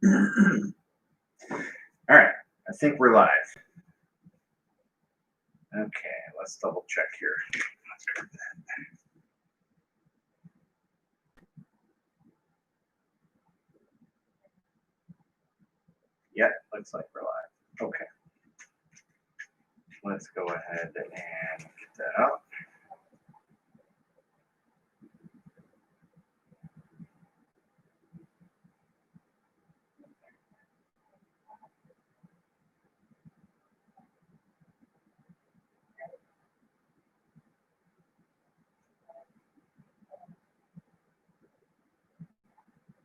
All right, I think we're live. Okay, let's double check here. Let's grab that. Yeah, looks like we're live. Okay. Let's go ahead and get that up.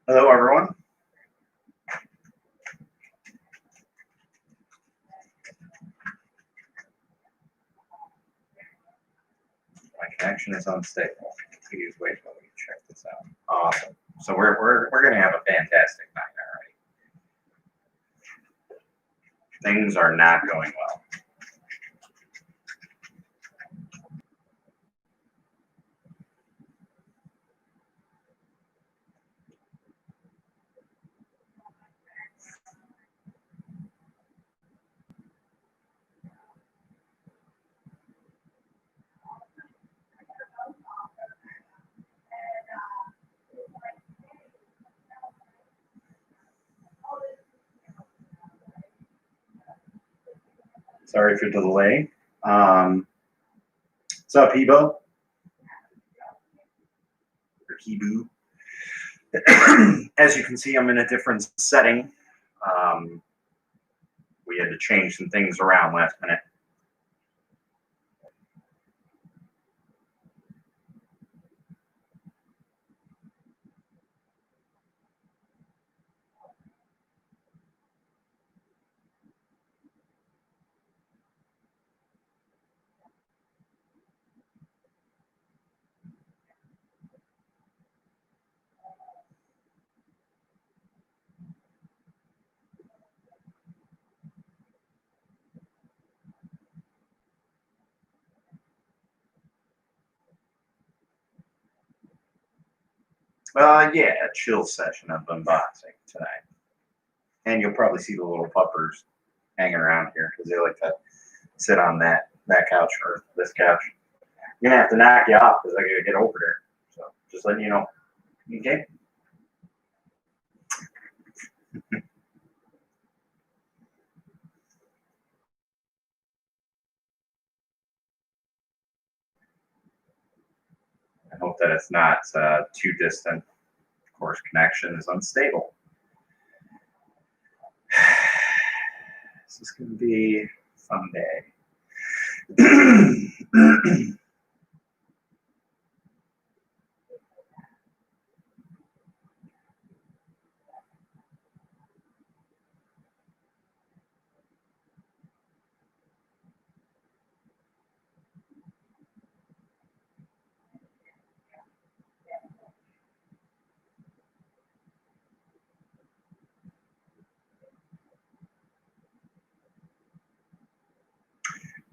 Hello, everyone. My connection is unstable. Please wait while we check this out. Awesome. So we're going to have a fantastic night already. Things are not going well. Sorry for the delay. What's up, Hebo? Or Hebu. As you can see, I'm in a different setting. We had to change some things around last minute. Yeah, a chill session of unboxing tonight. And you'll probably see the little puppers hanging around here because they like to sit on that couch or this couch. I'm going to have to knock you off because I got to get over there. So just letting you know. Okay? I hope that it's not too distant. Of course, connection is unstable. This is going to be a fun day.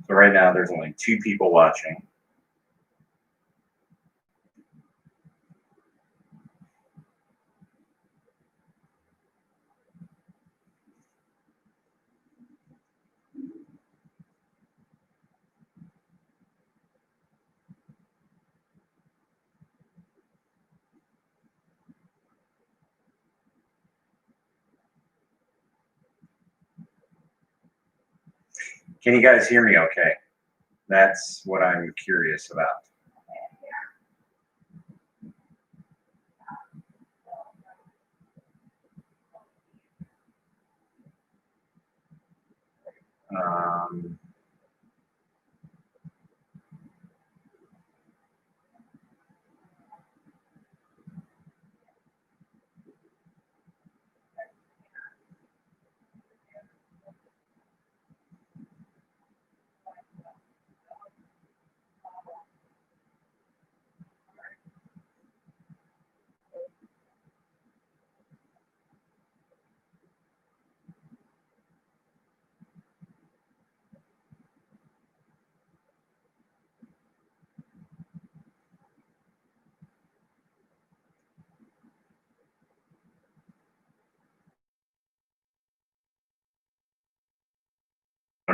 So right now there's only 2 people watching. Can you guys hear me okay? That's what I'm curious about.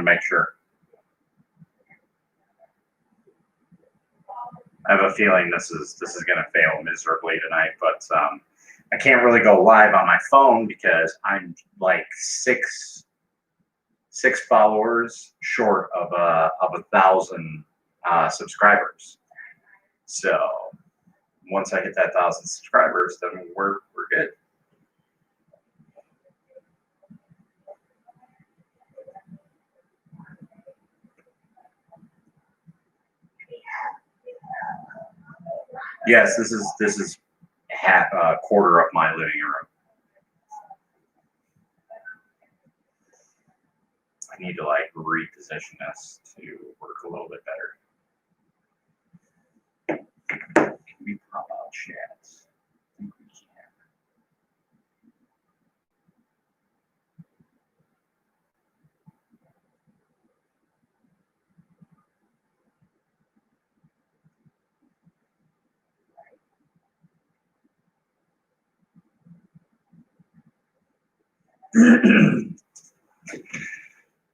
to make sure. I have a feeling this is going to fail miserably tonight, but I can't really go live on my phone because I'm like six followers short of 1,000 subscribers. So once I hit that 1,000 subscribers, then we're good. Yes, this is half a quarter of my living room. I need to like reposition this to work a little bit better. Can we pop out chat? I think we can.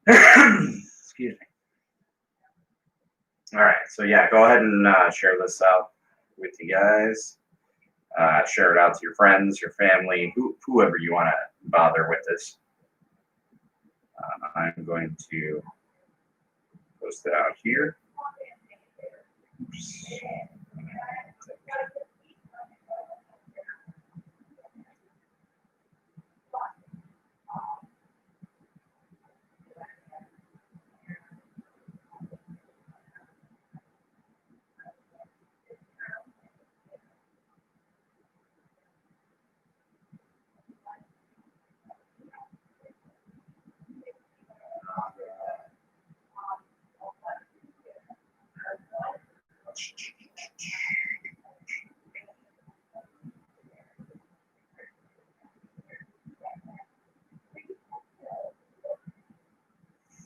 Excuse me. All right, so yeah, go ahead and share this out with you guys. Share it out to your friends, your family, whoever you want to bother with this. I'm going to post it out here. Oops.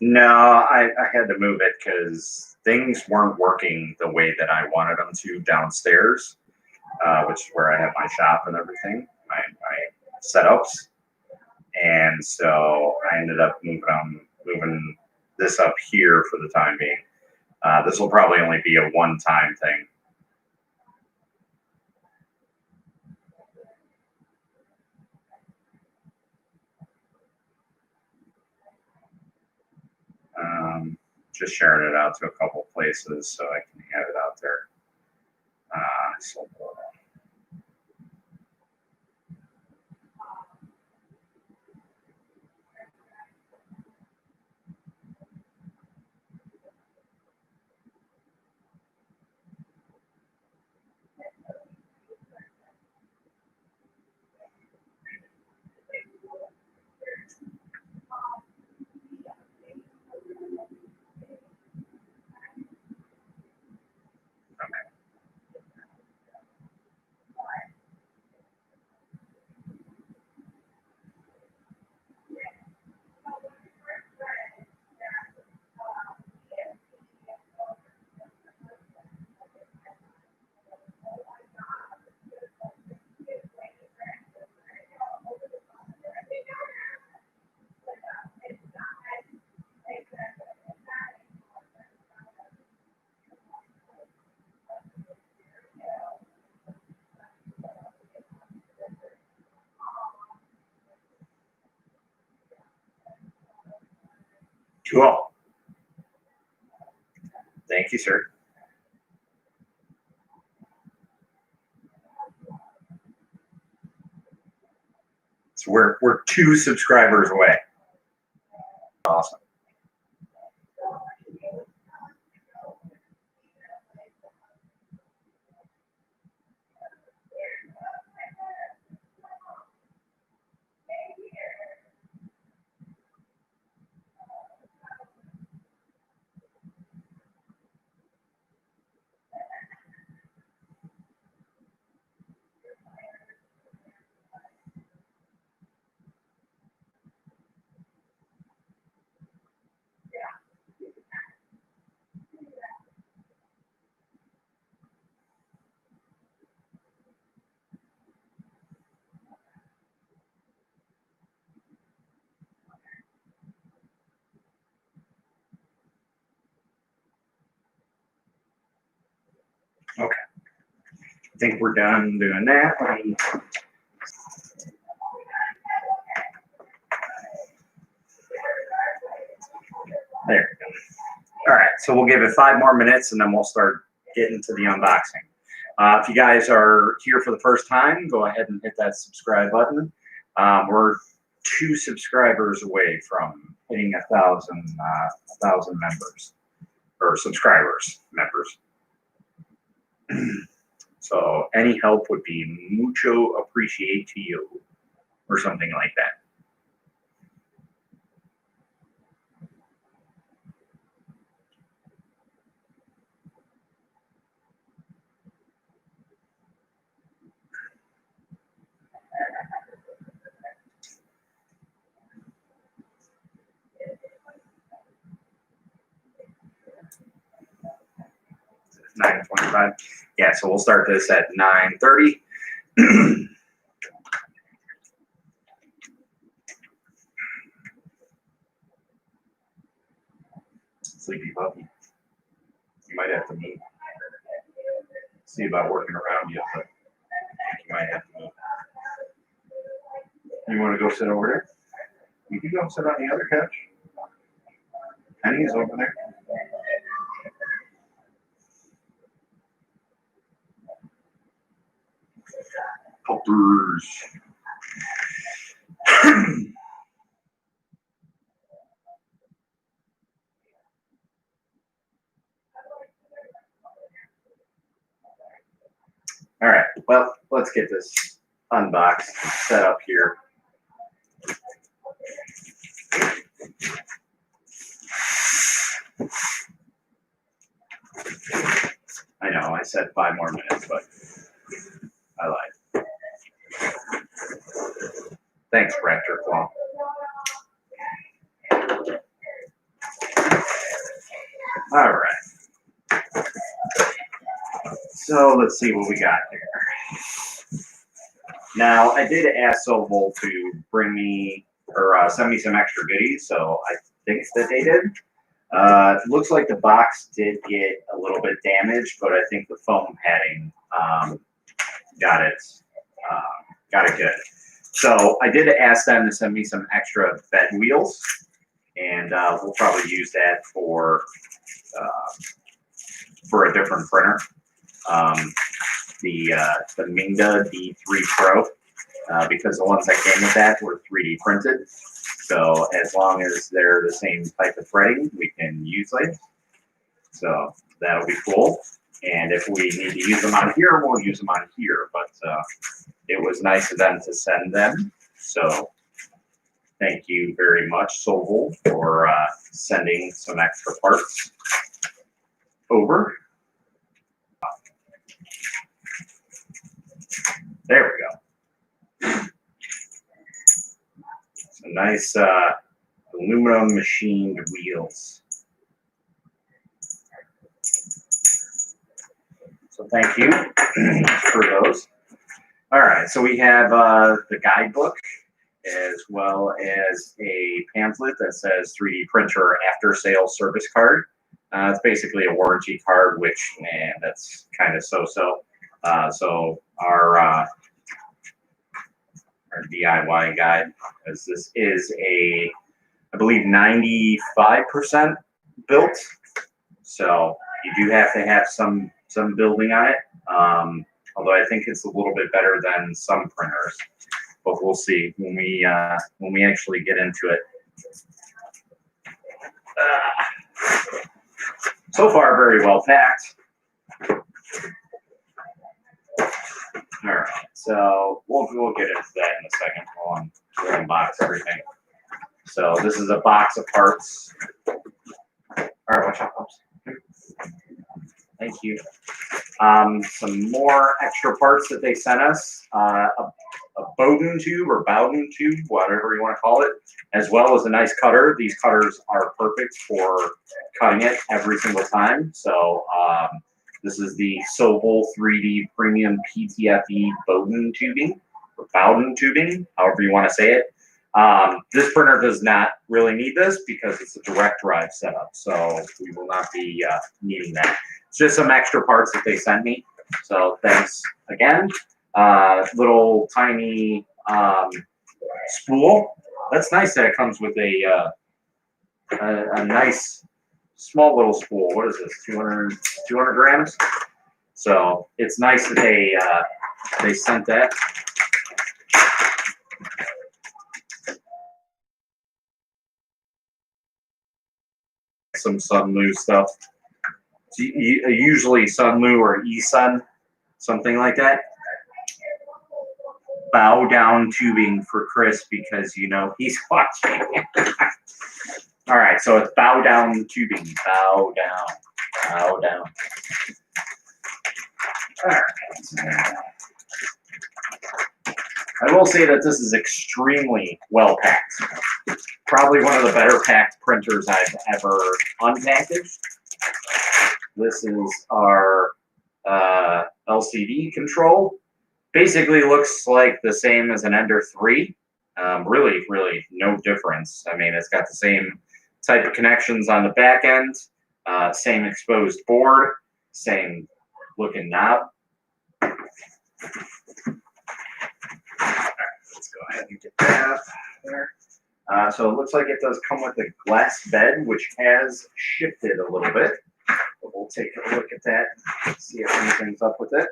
No, I had to move it because things weren't working the way that I wanted them to downstairs, which is where I have my shop and everything, my setups. And so I ended up moving this up here for the time being. This will probably only be a one-time thing. Just sharing it out to a couple places so I can have it out there. So cool. Thank you, sir. So we're 2 subscribers away. Awesome. think we're done doing that. There we go. All right, so we'll give it 5 more minutes and then we'll start getting to the unboxing. If you guys are here for the first time, go ahead and hit that subscribe button. We're 2 subscribers away from hitting 1,000 members or subscribers, members. So any help would be mucho appreciate to you, or something like that. $9:25. Yeah, so we'll start this at 9:30. Sleepy puppy. You might have to move. See about working around you, but you might have to move. You want to go sit over there? You can go sit on the other couch. Penny is over there. Puppers. All right, well, let's get this unboxed and set up here. I know, I said 5 more minutes, but I lied. Thanks, Raptor Claw. All right. So let's see what we got here. Now, I did ask Sovol to bring me or send me some extra goodies, so I think that they did. It looks like the box did get a little bit damaged, but I think the foam padding got it good. So I did ask them to send me some extra bed wheels, and we'll probably use that for a different printer. The Minga D3 Pro, because the ones that came with that were 3D printed. So as long as they're the same type of threading, we can use them. So that'll be cool. And if we need to use them on here, we'll use them on here. But it was nice of them to send them. So thank you very much, Sovol, for sending some extra parts over. There we go. Some nice aluminum machined wheels. So thank you for those. All right, so we have the guidebook as well as a pamphlet that says 3D printer after sales service card. It's basically a warranty card, which, man, that's kind of so-so. So our DIY guide, as this is I believe 95% built. So you do have to have some building on it. Although I think it's a little bit better than some printers, but we'll see when we actually get into it. So far, very well packed. All right, so we'll get into that in a second. We'll unbox everything. So this is a box of parts. All right, watch out, folks. Thank you. Some more extra parts that they sent us. A Bowden tube or Bowden tube, whatever you want to call it, as well as a nice cutter. These cutters are perfect for cutting it every single time. So this is the Sovol 3D Premium PTFE Bowden Tubing, or Bowden Tubing, however you want to say it. This printer does not really need this because it's a direct drive setup, so we will not be needing that. It's just some extra parts that they sent me. So thanks again. Little tiny spool. That's nice that it comes with a nice small little spool. What is this? 200 grams. So it's nice that they sent that. Some Sunlu stuff. Usually Sunlu or eSun, something like that. Bowden Tubing for Chris because you know he's watching. All right, so it's Bowden Tubing. Bow down. Bow down. All right. I will say that this is extremely well packed. Probably one of the better packed printers I've ever unpackaged. This is our LCD control. Basically looks like the same as an Ender 3. Really no difference. I mean, it's got the same type of connections on the back end, same exposed board, same looking knob. All right, let's go ahead and get that there. So it looks like it does come with a glass bed, which has shifted a little bit. But we'll take a look at that, see if anything's up with it.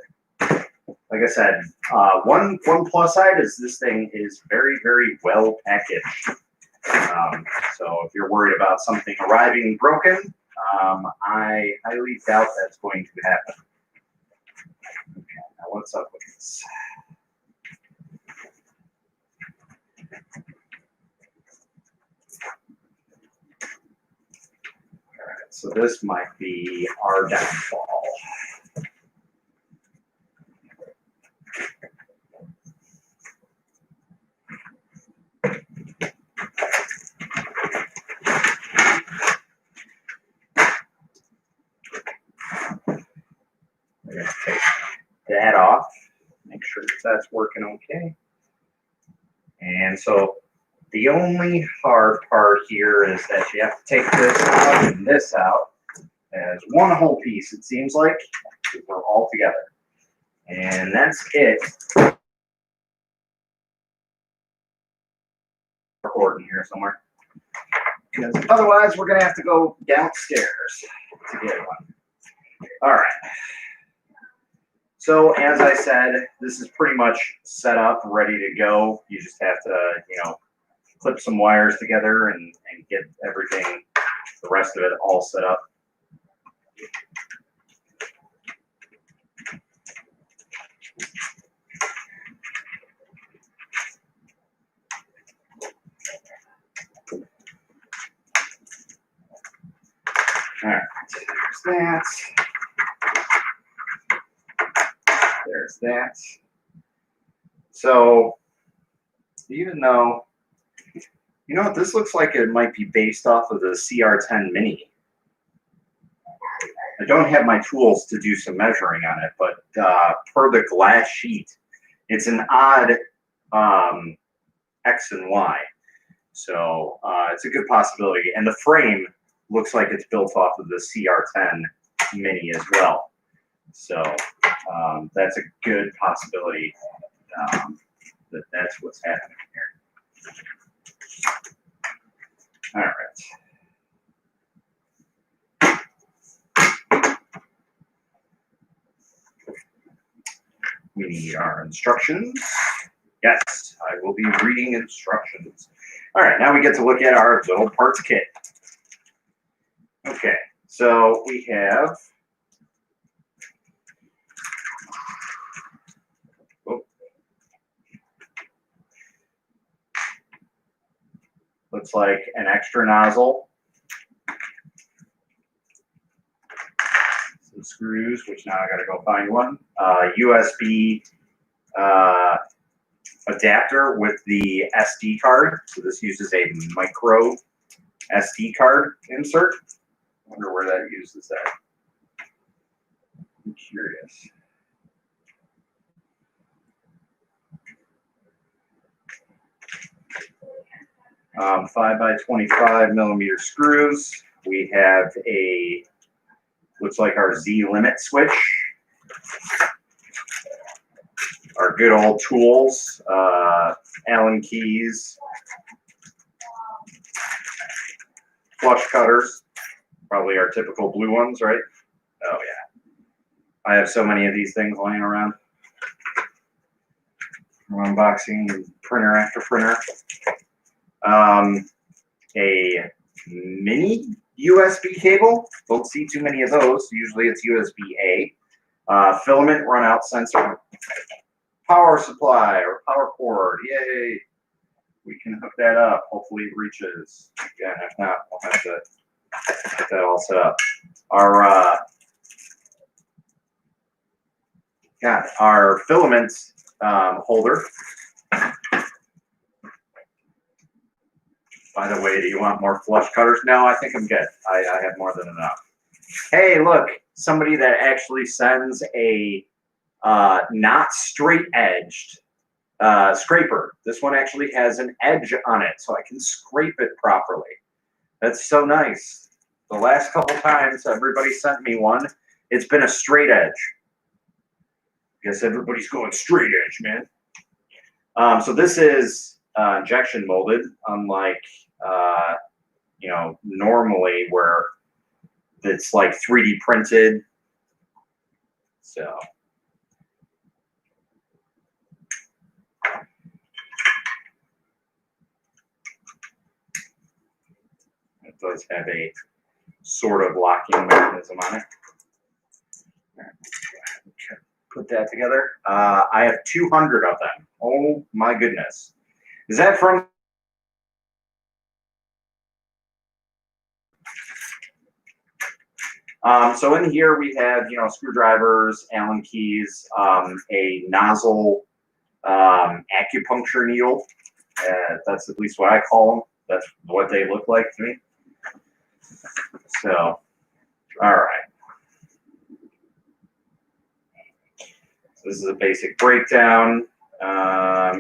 Like I said, one plus side is this thing is very well packaged. So if you're worried about something arriving broken, I highly doubt that's going to happen. Okay, now what's up with this? All right, so this might be our downfall. We're going to take that off, make sure that's working okay. And so the only hard part here is that you have to take this out and this out as one whole piece, it seems like, because we're all together. And that's it. Recording here somewhere. Because otherwise we're going to have to go downstairs to get one. All right. So as I said, this is pretty much set up, ready to go. You just have to, clip some wires together and get everything, the rest of it all set up. All right, there's that. There's that. So, even though, this looks like it might be based off of the CR10 Mini. I don't have my tools to do some measuring on it, but per the glass sheet, it's an odd X and Y. So it's a good possibility. And the frame looks like it's built off of the CR10 Mini as well. So that's a good possibility that that's what's happening here. All right. We need our instructions. Yes, I will be reading instructions. All right, now we get to look at our little parts kit. Okay, so we have looks like an extra nozzle, some screws, which now I got to go find one, USB adapter with the SD card. So this uses a micro SD card insert. I wonder where that uses that. I'm curious. Um, 5x25 millimeter screws. We have a, looks like our Z limit switch. good old tools, Allen keys, flush cutters, probably our typical blue ones, right? Oh yeah. I have so many of these things laying around. I'm unboxing printer after printer. A mini USB cable. Don't see too many of those. Usually it's USB-A. Filament run out sensor. Power supply or power cord. Yay. We can hook that up. Hopefully it reaches. Again, if not, we'll have to get that all set up. Our filament holder. By the way, do you want more flush cutters? No, I think I'm good. I have more than enough. Hey, look, somebody that actually sends a not straight edged scraper. This one actually has an edge on it, so I can scrape it properly. That's so nice. The last couple times everybody sent me one, it's been a straight edge. Guess everybody's going straight edge, man. So this is injection molded, unlike normally where it's like 3D printed. So it does have a sort of locking mechanism on it. Put that together. I have 200 of them. Oh my goodness. Is that from? So in here we have, screwdrivers, Allen keys, a nozzle acupuncture needle. That's at least what I call them. That's what they look like to me. So, all right. So this is a basic breakdown,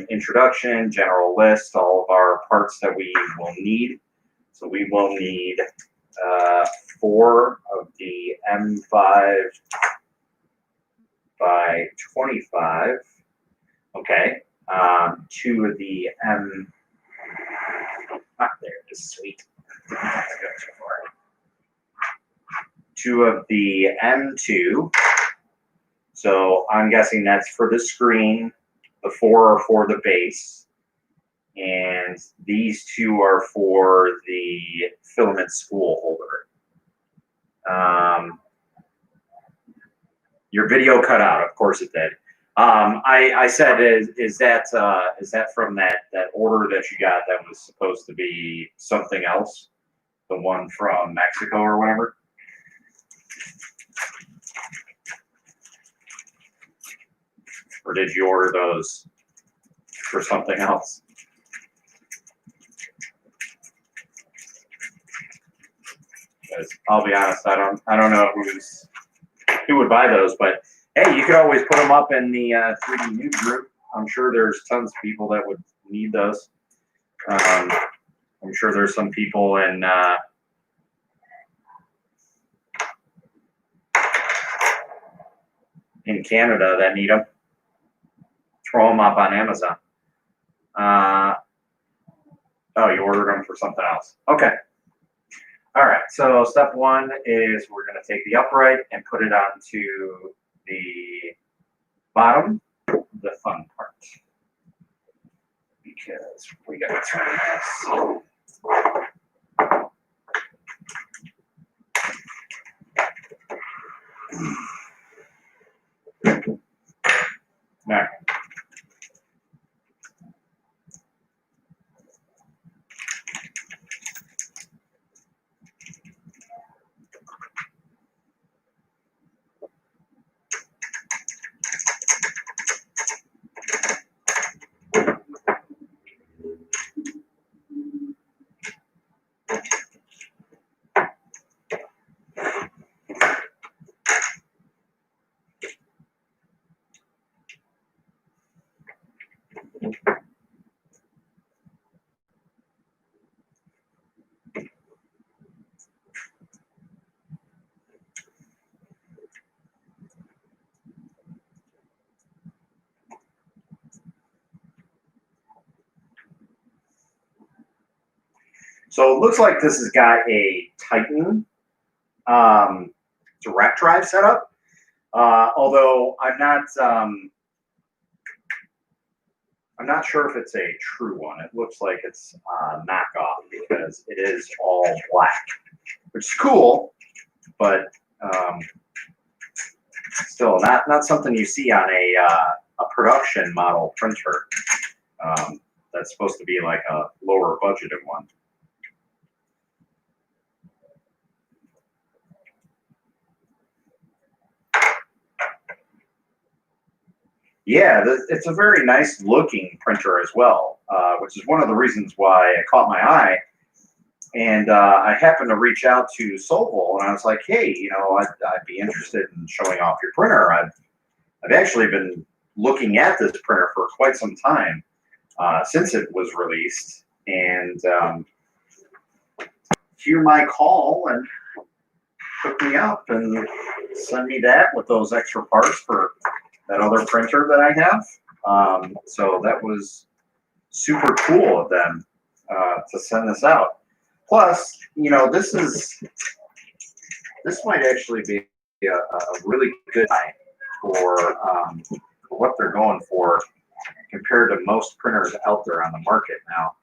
introduction, general list, all of our parts that we will need. So we will need 4 of the M5 by 25. Okay. 2 of the M. There it is. Sweet. 2 of the M2. So I'm guessing that's for the screen. The 4 are for the base. And these 2 are for the filament spool holder. Your video cut out, of course it did. I said, is that from that order that you got that was supposed to be something else? The one from Mexico or whatever? Or did you order those for something else? Because I'll be honest, I don't know who would buy those, but hey, you could always put them up in the 3D Nude group. I'm sure there's tons of people that would need those. I'm sure there's some people in Canada that need them. Throw them up on Amazon. Oh, you ordered them for something else. Okay. All right. So step 1 is we're going to take the upright and put it onto the bottom, the fun part, because we got to turn this. Now, So it looks like this has got a Titan direct drive setup. Although I'm not sure if it's a true one. It looks like it's knockoff because it is all black, which is cool, but still not something you see on a production model printer. That's supposed to be like a lower budgeted one. Yeah, it's a very nice looking printer as well, which is one of the reasons why it caught my eye. And I happened to reach out to Sovol, and I was like, "Hey, I'd be interested in showing off your printer. I've actually been looking at this printer for quite some time since it was released, and hear my call and hook me up and send me that with those extra parts for that other printer that I have." So that was super cool of them to send this out. Plus, this might actually be a really good buy for what they're going for compared to most printers out there on the market now.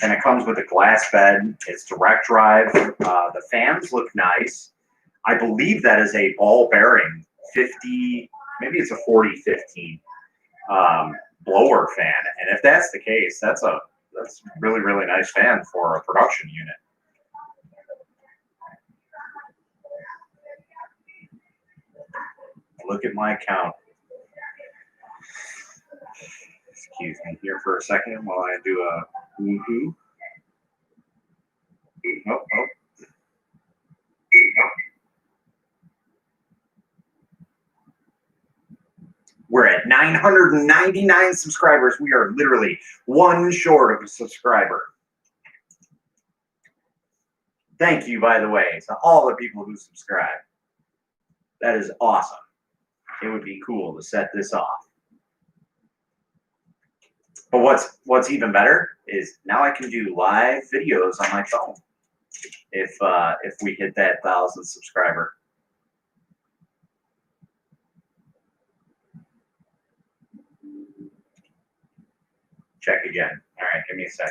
And it comes with a glass bed. It's direct drive. The fans look nice. I believe that is a ball bearing 50, maybe it's a 4015 blower fan. And if that's the case, that's really, really nice fan for a production unit. Look at my count. Excuse me here for a second while I do a woohoo. Oh. We're at 999 subscribers. We are literally one short of a subscriber. Thank you, by the way, to all the people who subscribe. That is awesome. It would be cool to set this off. But what's even better is now I can do live videos on my phone if we hit that 1,000 subscriber. Check again. All right, give me a sec.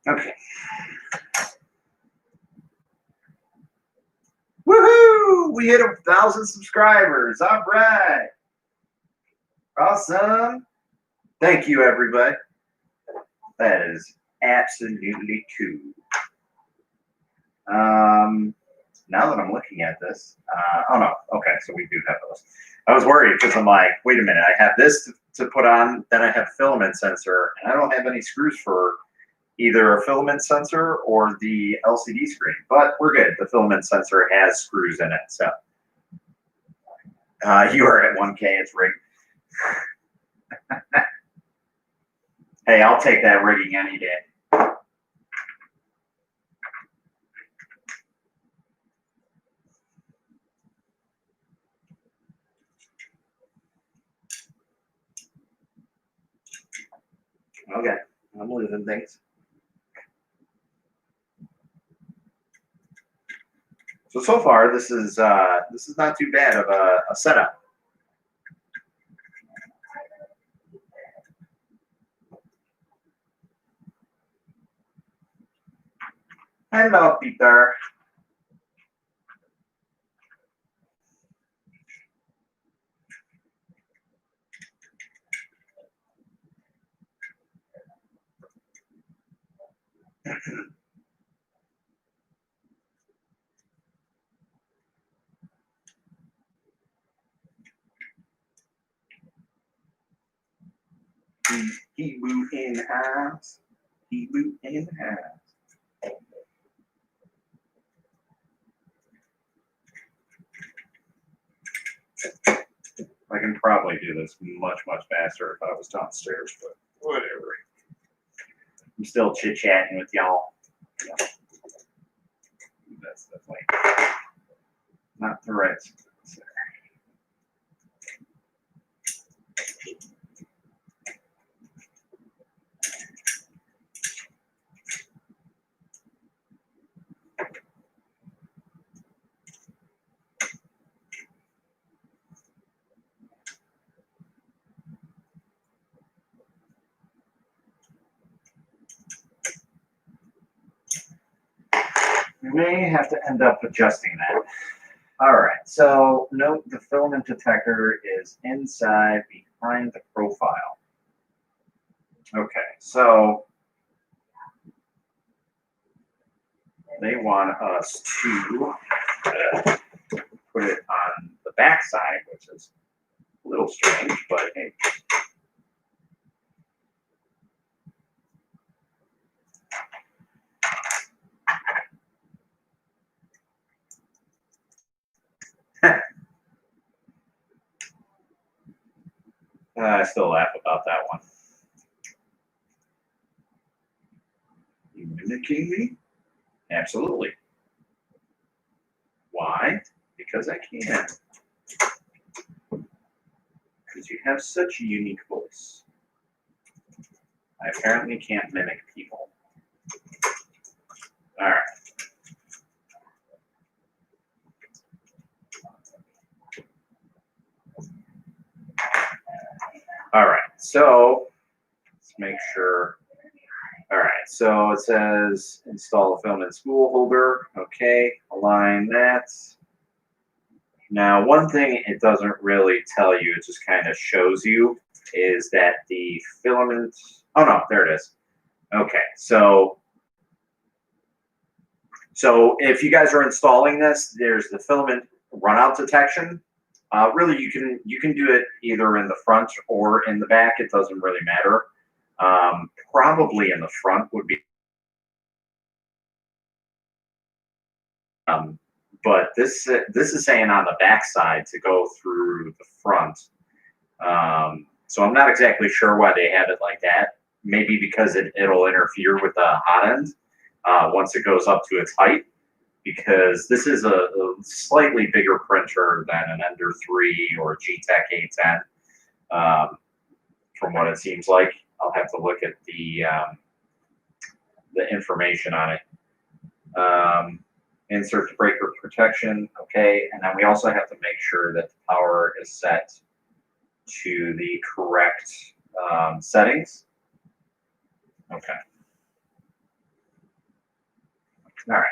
Okay. Woohoo! We hit 1,000 subscribers. All right. Awesome. Thank you, everybody. That is absolutely cool. Now that I'm looking at this, oh no, okay, so we do have those. I was worried because I'm like, wait a minute, I have this to put on, then I have filament sensor, and I don't have any screws for either a filament sensor or the LCD screen, but we're good. The filament sensor has screws in it, so. You are at 1K, it's rigged. Hey, I'll take that rigging any day. Okay, I'm losing things. So far, this is not too bad of a setup. Hello, Peter. He moved in house. He moved in house. I can probably do this much, much faster if I was downstairs, but whatever. I'm still chit-chatting with y'all. Yeah. That's definitely not the right sequence there. We may have to end up adjusting that. All right, so note the filament detector is inside behind the profile. Okay, so they want us to put it on the back side, which is a little strange, but hey. I still laugh about that one. You mimicking me? Absolutely. Why? Because I can. Because you have such a unique voice. I apparently can't mimic people. All right. All right, so let's make sure. All right, so it says install a filament spool holder. Okay, align that. Now, one thing it doesn't really tell you, it just kind of shows you, is that the filament, oh no, there it is. Okay, so if you guys are installing this, there's the filament run out detection. Really, you can do it either in the front or in the back. It doesn't really matter. Probably in the front would be. But this is saying on the back side to go through the front. So I'm not exactly sure why they have it like that. Maybe because it'll interfere with the hot end once it goes up to its height. Because this is a slightly bigger printer than an Ender 3 or G-Tech A10, from what it seems like. I'll have to look at the information on it. Insert the breaker protection, okay, and then we also have to make sure that the power is set to the correct settings. Okay. All right.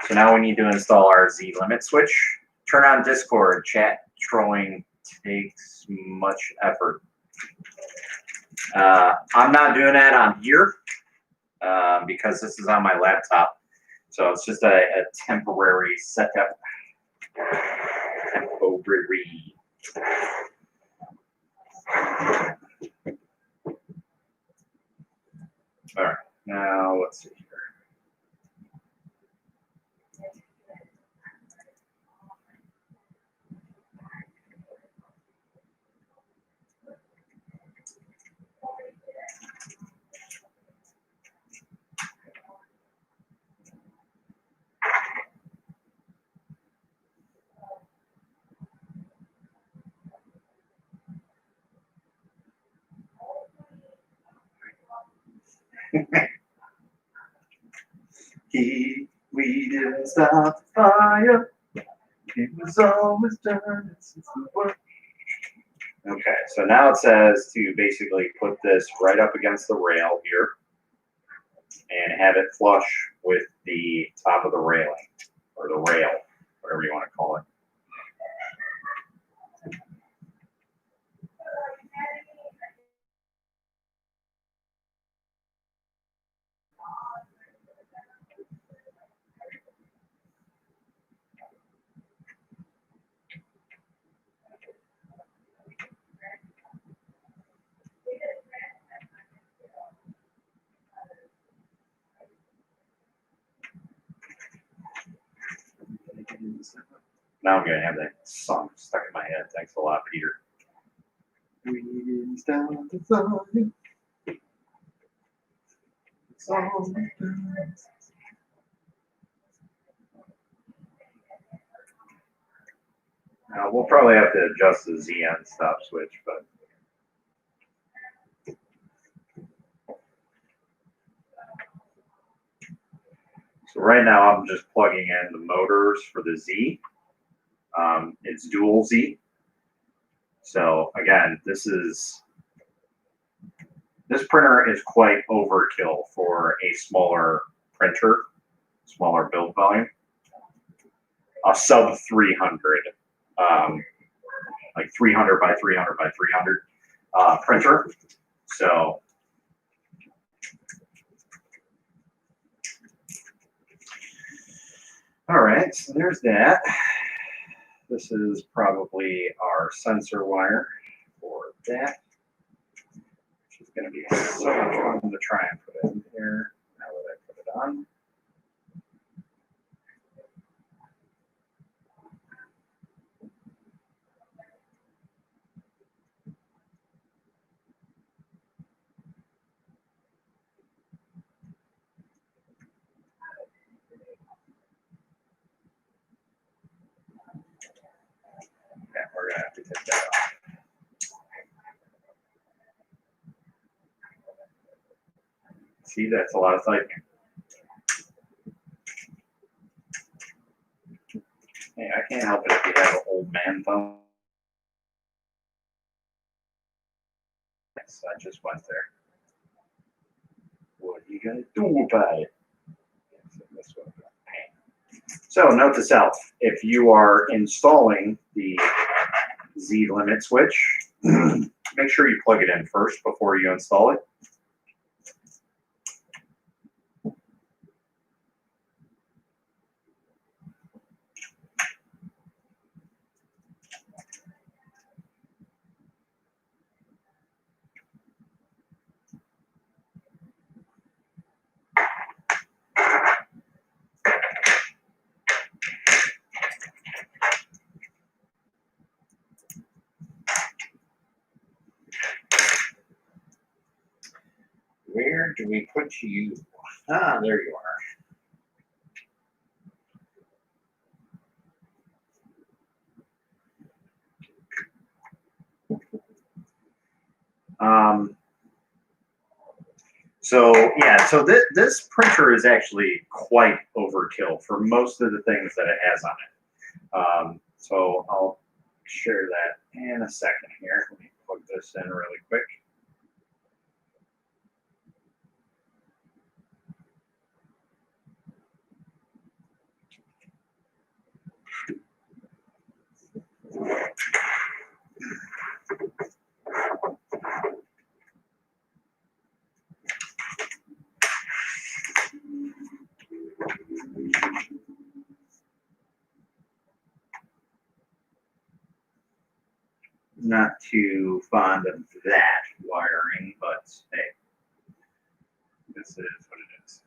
So now we need to install our Z limit switch. Turn on Discord. Chat trolling takes much effort. I'm not doing that on here because this is on my laptop. So it's just a temporary setup. Temporary. All right. Now let's see here. We didn't start the fire. It was always done since the work. Okay, so now it says to basically put this right up against the rail here and have it flush with the top of the railing, or the rail, whatever you want to call it. Now I'm going to have that song stuck in my head. Thanks a lot, Peter. Readings down the line. Now we'll probably have to adjust the ZN stop switch, but so right now I'm just plugging in the motors for the Z. It's dual Z. So again, this printer is quite overkill for a smaller printer, smaller build volume. A sub 300, like 300 by 300 by 300 printer. So all right, so there's that. This is probably our sensor wire for that, which is going to be so much fun to try and put in here now that I put it on. Okay, we're going to have to take that off. See, that's a lot of typing. Hey, I can't help it if you have an old man thumb. Yes, I just went there. What are you going to do about it? So note to self, if you are installing the Z limit switch, make sure you plug it in first before you install it. Where do we put you? Ah, there you are. So yeah, so this printer is actually quite overkill for most of the things that it has on it. So I'll share that in a second here. Let me plug this in really quick. Not too fond of that wiring, but hey, this is what it is.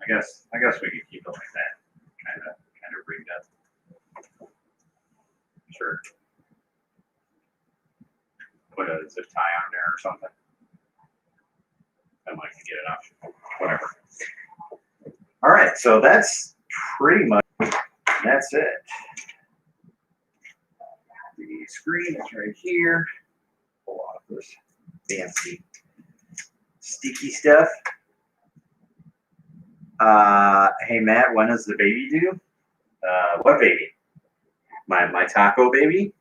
I guess we could keep it like that. Kind of rigged up. Sure. Put a zip tie on there or something. I might get it off. Whatever. All right, so that's pretty much that's it. The screen is right here. Pull off this fancy sticky stuff. Hey Matt, when is the baby due? What baby? My taco baby?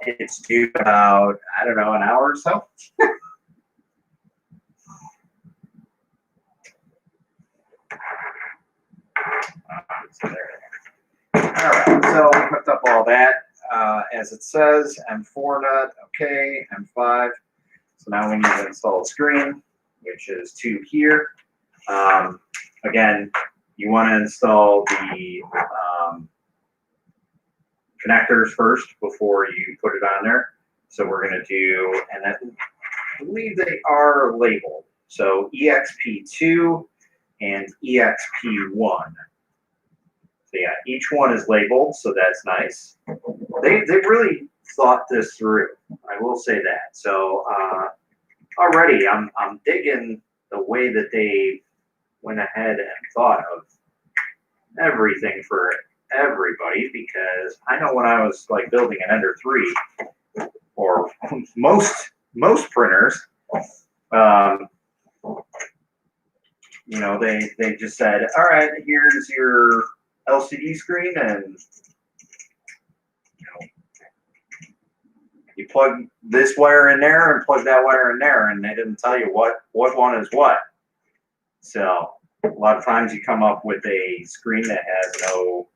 It's due about, I don't know, an hour or so. So there. All right, so we hooked up all that. As it says, M4 nut, okay, M5. So now we need to install a screen, which is 2 here. Again, you want to install the connectors first before you put it on there. So we're going to do, and I believe they are labeled. So EXP2 and EXP1. So yeah, each one is labeled, so that's nice. They really thought this through. I will say that. So already I'm digging the way that they went ahead and thought of everything for everybody, because I know when I was like building an Ender 3 or most printers, you know, they just said, all right, here's your LCD screen, and you know, you plug this wire in there and plug that wire in there, and they didn't tell you what one is what. So a lot of times you come up with a screen that has no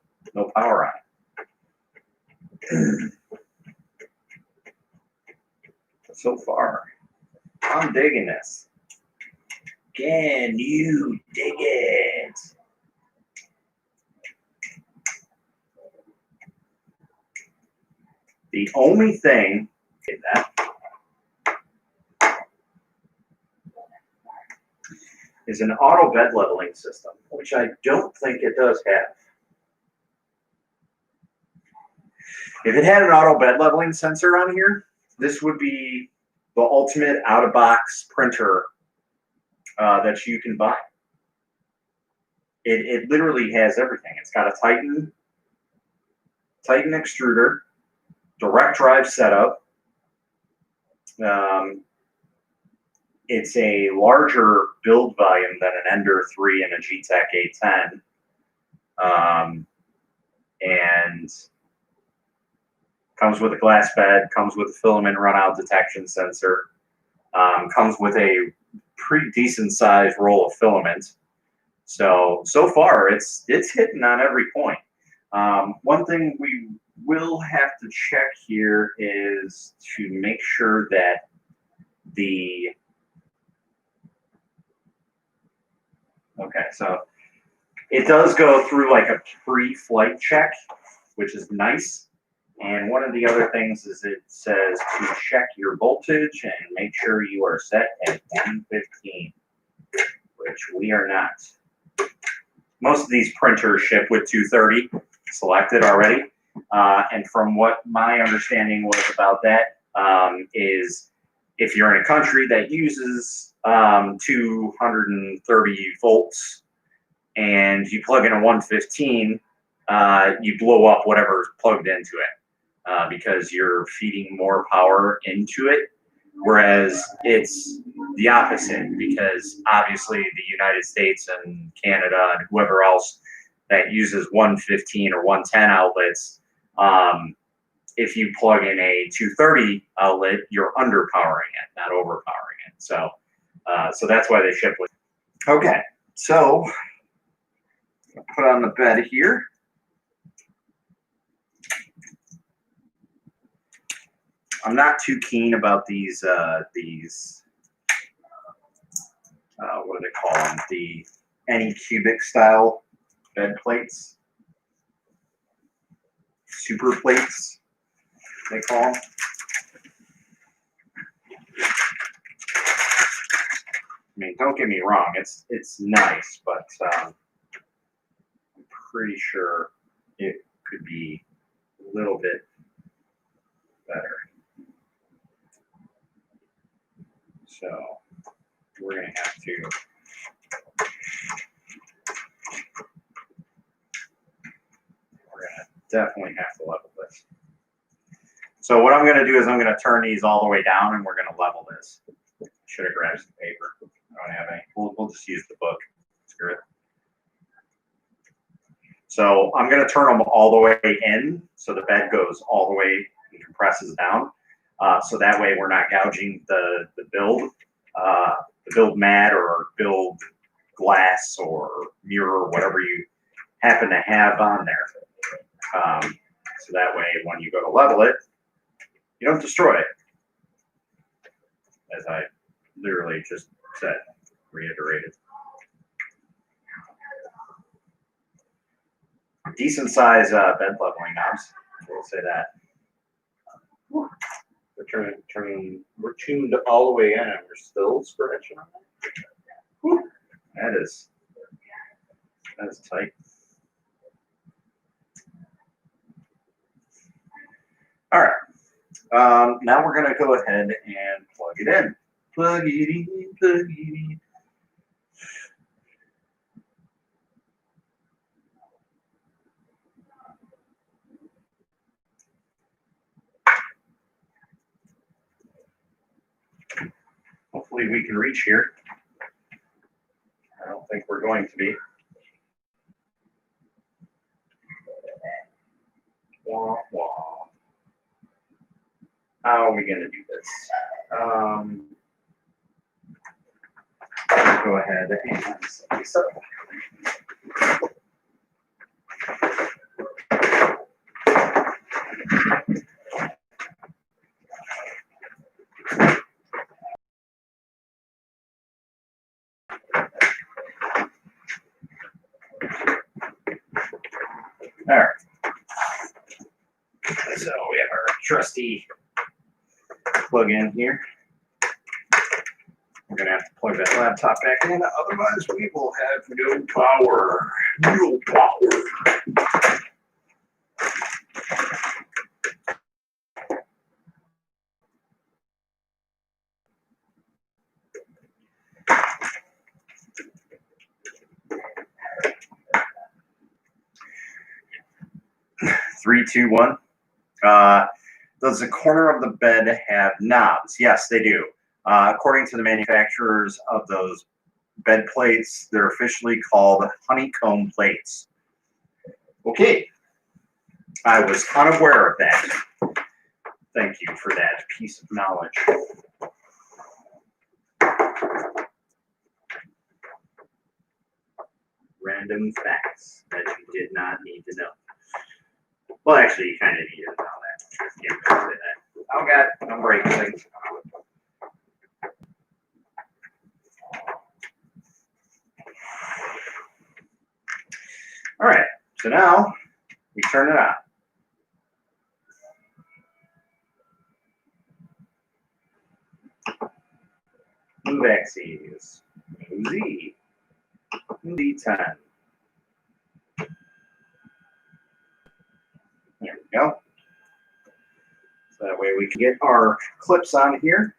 power on it. So far, I'm digging this. Can you dig it? The only thing is an auto bed leveling system, which I don't think it does have. If it had an auto bed leveling sensor on here, this would be the ultimate out-of-box printer that you can buy. It literally has everything. It's got a Titan extruder, direct drive setup. It's a larger build volume than an Ender 3 and a GTEC A10. And comes with a glass bed, comes with a filament run out detection sensor, comes with a pretty decent sized roll of filament. So far it's hitting on every point. One thing we will have to check here is to make sure that so it does go through like a pre-flight check, which is nice. And one of the other things is it says to check your voltage and make sure you are set at 115, which we are not. Most of these printers ship with 230 selected already. And from what my understanding was about that, is if you're in a country that uses 230 volts and you plug in a 115, you blow up whatever's plugged into it because you're feeding more power into it. Whereas it's the opposite, because obviously the United States and Canada and whoever else that uses 115 or 110 outlets, if you plug in a 230 outlet, you're underpowering it, not overpowering it. So that's why they ship with. Okay, so put on the bed here. I'm not too keen about these what do they call them? The Anycubic style bed plates, super plates, they call them. I mean, don't get me wrong, it's nice, but I'm pretty sure it could be a little bit better. So we're going to have to definitely have to level this. So what I'm going to do is I'm going to turn these all the way down, and we're going to level this. Should have grabbed some paper. I don't have any. We'll just use the book. Screw it. So I'm going to turn them all the way in, so the bed goes all the way and compresses down. So that way we're not gouging the build mat or build glass or mirror, whatever you happen to have on there. So that way when you go to level it, you don't destroy it. As I literally just said, reiterated. Decent size bed leveling knobs, we'll say that. We're tuned all the way in, and we're still scratching on that. That is tight. All right. Now we're going to go ahead and plug it in. Plug it in, plug it in. Hopefully we can reach here. I don't think we're going to be. Wah, wah. How are we going to do this? Go ahead and set this up. All right. So we have our trusty plug in here. We're going to have to plug that laptop back in, otherwise we will have no power. No power. 3, 2, 1. Does the corner of the bed have knobs? Yes, they do. According to the manufacturers of those bed plates, they're officially called honeycomb plates. Okay. I was unaware of that. Thank you for that piece of knowledge. Random facts that you did not need to know. Well, actually, you kind of needed to know that. Can't really say that. Oh, God, I'm breaking things. All right, so now we turn it on. Move axes. Z. Z10. There we go. So that way we can get our clips on here.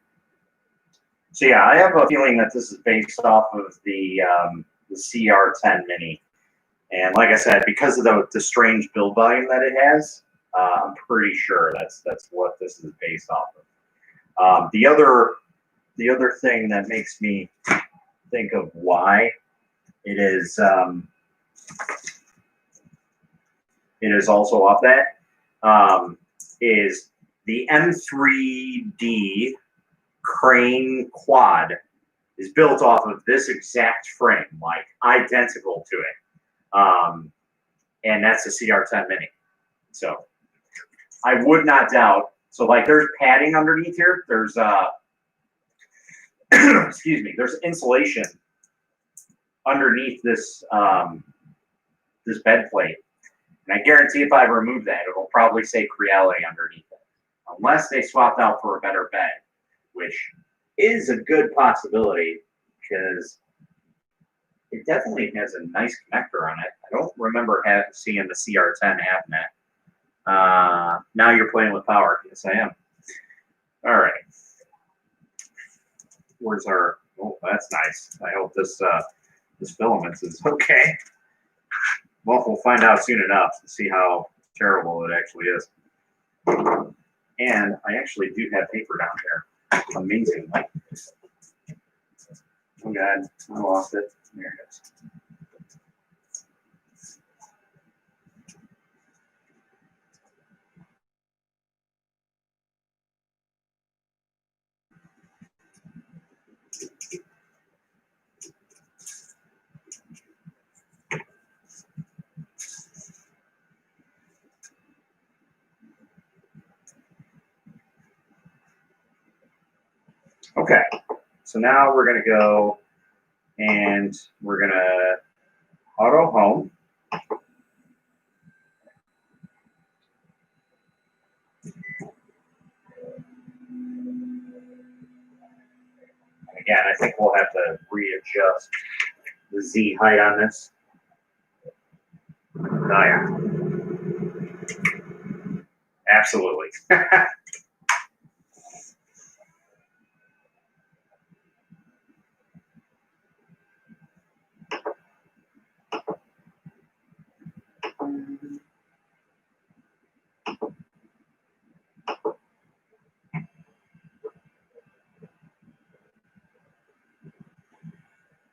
So yeah, I have a feeling that this is based off of the CR10 Mini. And like I said, because of the strange build volume that it has, I'm pretty sure that's what this is based off of. The other thing that makes me think of why it is also off that is the M3D crane quad is built off of this exact frame, like identical to it. And that's the CR10 Mini. So I would not doubt. So like there's padding underneath here. There's excuse me, there's insulation underneath this this bed plate. And I guarantee if I remove that, it'll probably say Creale underneath it. Unless they swapped out for a better bed, which is a good possibility because it definitely has a nice connector on it. I don't remember seeing the CR10 having that. Now you're playing with power. Yes, I am. All right. Where's our? Oh, that's nice. I hope this filament is okay. Well, we'll find out soon enough to see how terrible it actually is. And I actually do have paper down there. Amazing. Oh God, I lost it. There it is. Okay, so now we're going to go and we're going to auto home. And again, I think we'll have to readjust the Z height on this. Oh, yeah. Absolutely.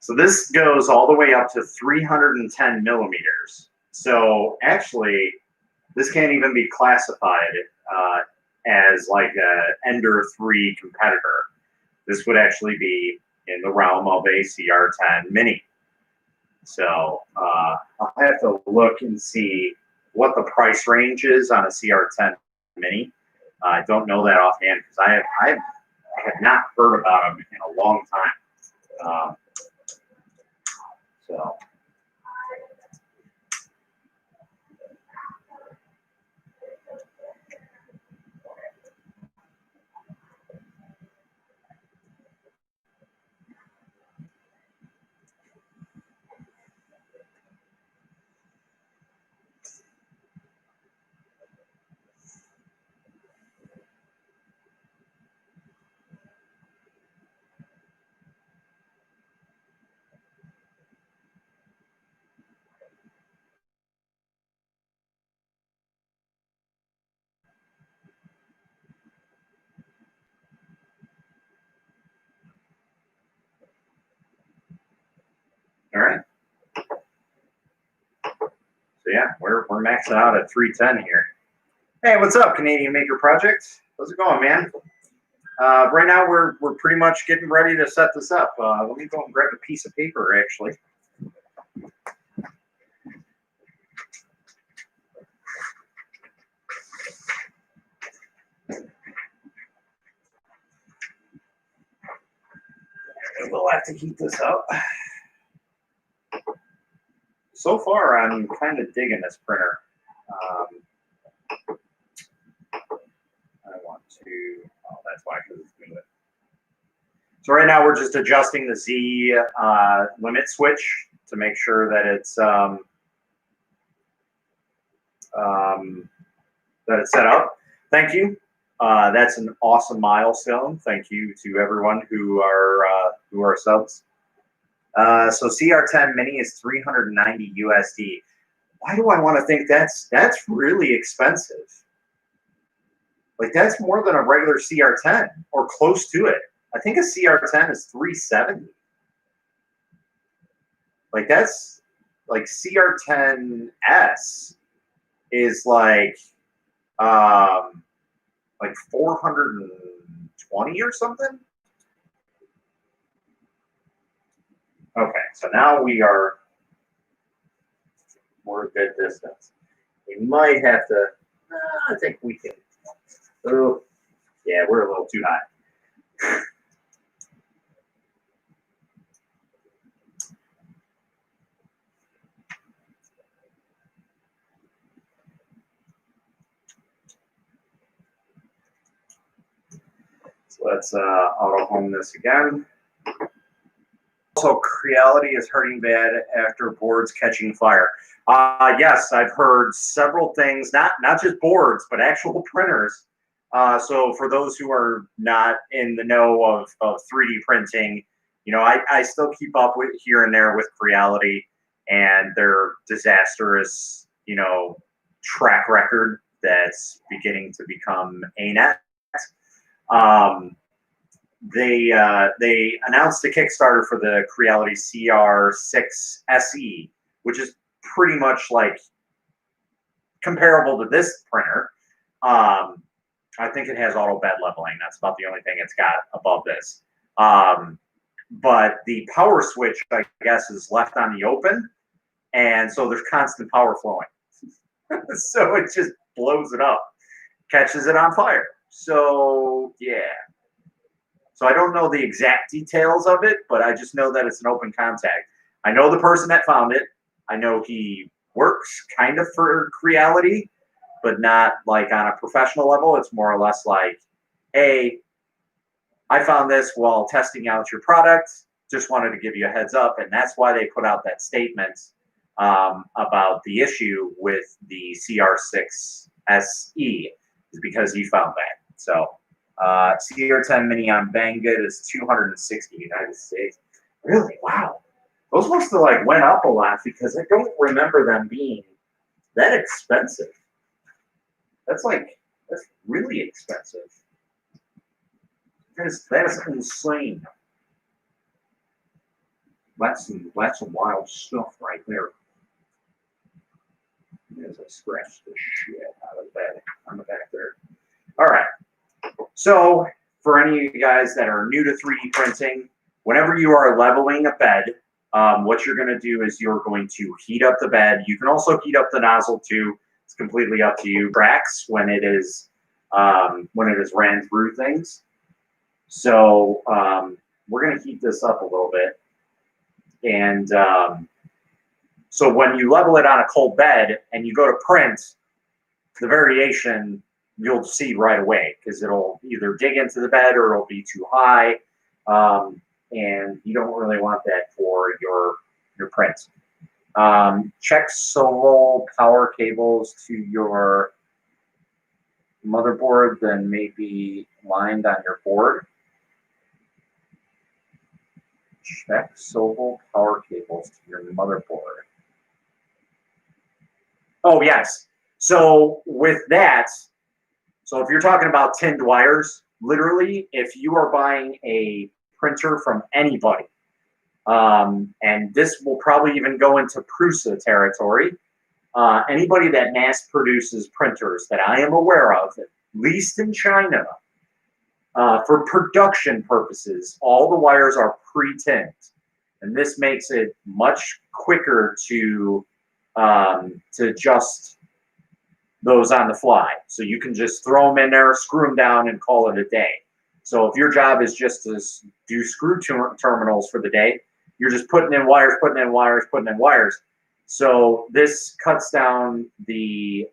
So this goes all the way up to 310 millimeters. So actually, this can't even be classified as like a Ender 3 competitor. This would actually be in the realm of a CR10 Mini. So I'll have to look and see what the price range is on a CR10 Mini. I don't know that offhand because I have not heard about them in a long time. So. All right. So yeah, we're maxing out at 310 here. Hey, what's up, Canadian Maker Project? How's it going, man? Right now we're pretty much getting ready to set this up. Let me go and grab a piece of paper, actually. We'll have to heat this up. So far, I'm kind of digging this printer. I want to, oh, that's why, because it's moving. So right now we're just adjusting the Z limit switch to make sure that it's set up. Thank you. That's an awesome milestone. Thank you to everyone who are subs. So CR10 Mini is 390 USD. Why do I want to think that's really expensive? Like that's more than a regular CR10 or close to it. I think a CR10 is 370. Like that's like CR10S is like 420 or something. Okay, so now we're a good distance. We might have to, I think we can, oh, yeah, we're a little too high. So let's auto home this again. Also, Creality is hurting bad after boards catching fire. Yes, I've heard several things, not just boards, but actual printers. So for those who are not in the know of 3D printing, you know, I still keep up with here and there with Creality and their disastrous, you know, track record that's beginning to become a net. They announced a Kickstarter for the Creality CR6 SE, which is pretty much like comparable to this printer. I think it has auto bed leveling. That's about the only thing it's got above this. But the power switch, I guess, is left on the open, and so there's constant power flowing. So it just blows it up, catches it on fire. So yeah. So I don't know the exact details of it, but I just know that it's an open contact. I know the person that found it. I know he works kind of for Creality, but not like on a professional level. It's more or less like, hey, I found this while testing out your product. Just wanted to give you a heads up. And that's why they put out that statement about the issue with the CR6 SE, is because he found that. So CR10 Mini on Banggood is 260 United States. Really? Wow. Those must have like went up a lot because I don't remember them being that expensive. That's really expensive. That is insane. That's some wild stuff right there. As I scratch the shit out of that on the back there. All right. So for any of you guys that are new to 3D printing, whenever you are leveling a bed, what you're going to do is you're going to heat up the bed. You can also heat up the nozzle too. It's completely up to you. Cracks when it is ran through things. So we're going to heat this up a little bit. And so when you level it on a cold bed and you go to print, the variation you'll see right away because it'll either dig into the bed or it'll be too high. And you don't really want that for your print. Check Sovol power cables to your motherboard, then maybe lined on your board. Check Sovol power cables to your motherboard. Oh, yes. So with that, so if you're talking about tinned wires, literally, if you are buying a printer from anybody, and this will probably even go into Prusa territory, anybody that mass produces printers that I am aware of, at least in China, for production purposes, all the wires are pre-tinned. And this makes it much quicker to adjust those on the fly. So you can just throw them in there, screw them down, and call it a day. So if your job is just to do screw terminals for the day, you're just putting in wires, putting in wires, putting in wires. So this cuts down the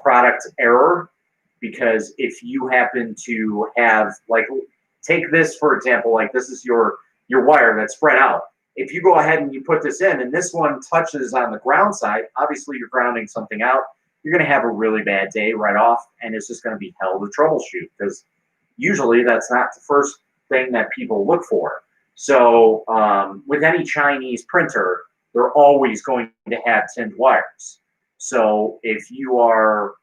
product error, because if you happen to have, like, take this for example, like this is your wire that's spread out. If you go ahead and you put this in and this one touches on the ground side, obviously you're grounding something out. You're going to have a really bad day right off, and it's just going to be hell to troubleshoot, because usually that's not the first thing that people look for. So with any Chinese printer, they're always going to have tinned wires. So if you are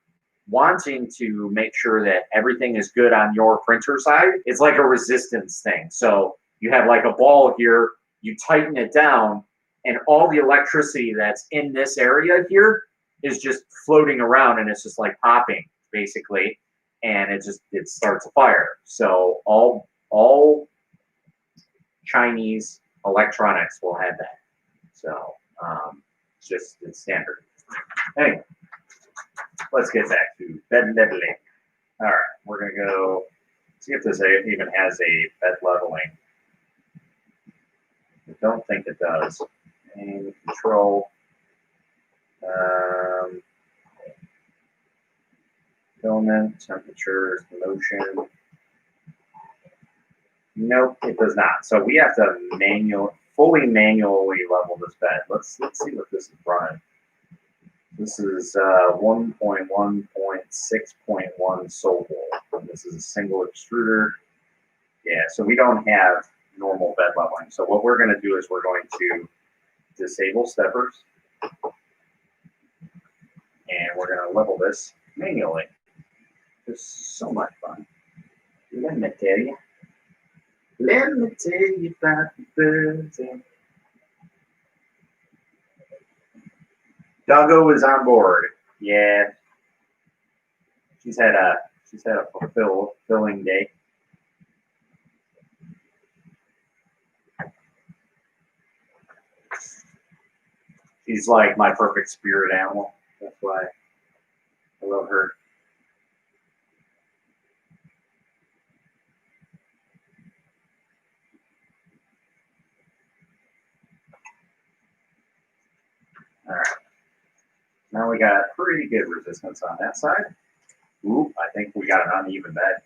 wanting to make sure that everything is good on your printer side, it's like a resistance thing. So you have like a ball here, you tighten it down, and all the electricity that's in this area here is just floating around, and it's just like popping basically, and it starts a fire. So all Chinese electronics will have that. So it's standard. Anyway, let's get back to bed leveling. All right, we're gonna go see if this even has a bed leveling. I don't think it does. And control. Filament, temperatures, motion. Nope, it does not. So we have to fully manually level this bed. Let's see what this is running. This is 1.1.6.1 Sovol. This is a single extruder. Yeah, so we don't have normal bed leveling. So what we're going to do is we're going to disable steppers, and we're going to level this manually. It's so much fun. Let me tell you. Let me tell you about the birds. Doggo is on board. Yeah, she's had a fulfilling day. She's like my perfect spirit animal. That's why I love her. All right. Now we got pretty good resistance on that side. Ooh, I think we got an uneven bed.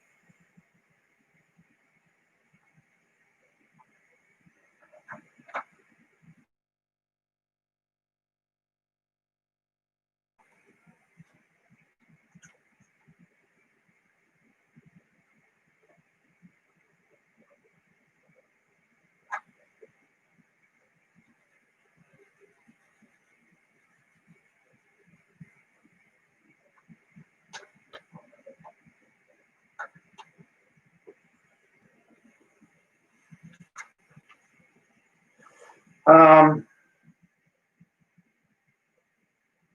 Did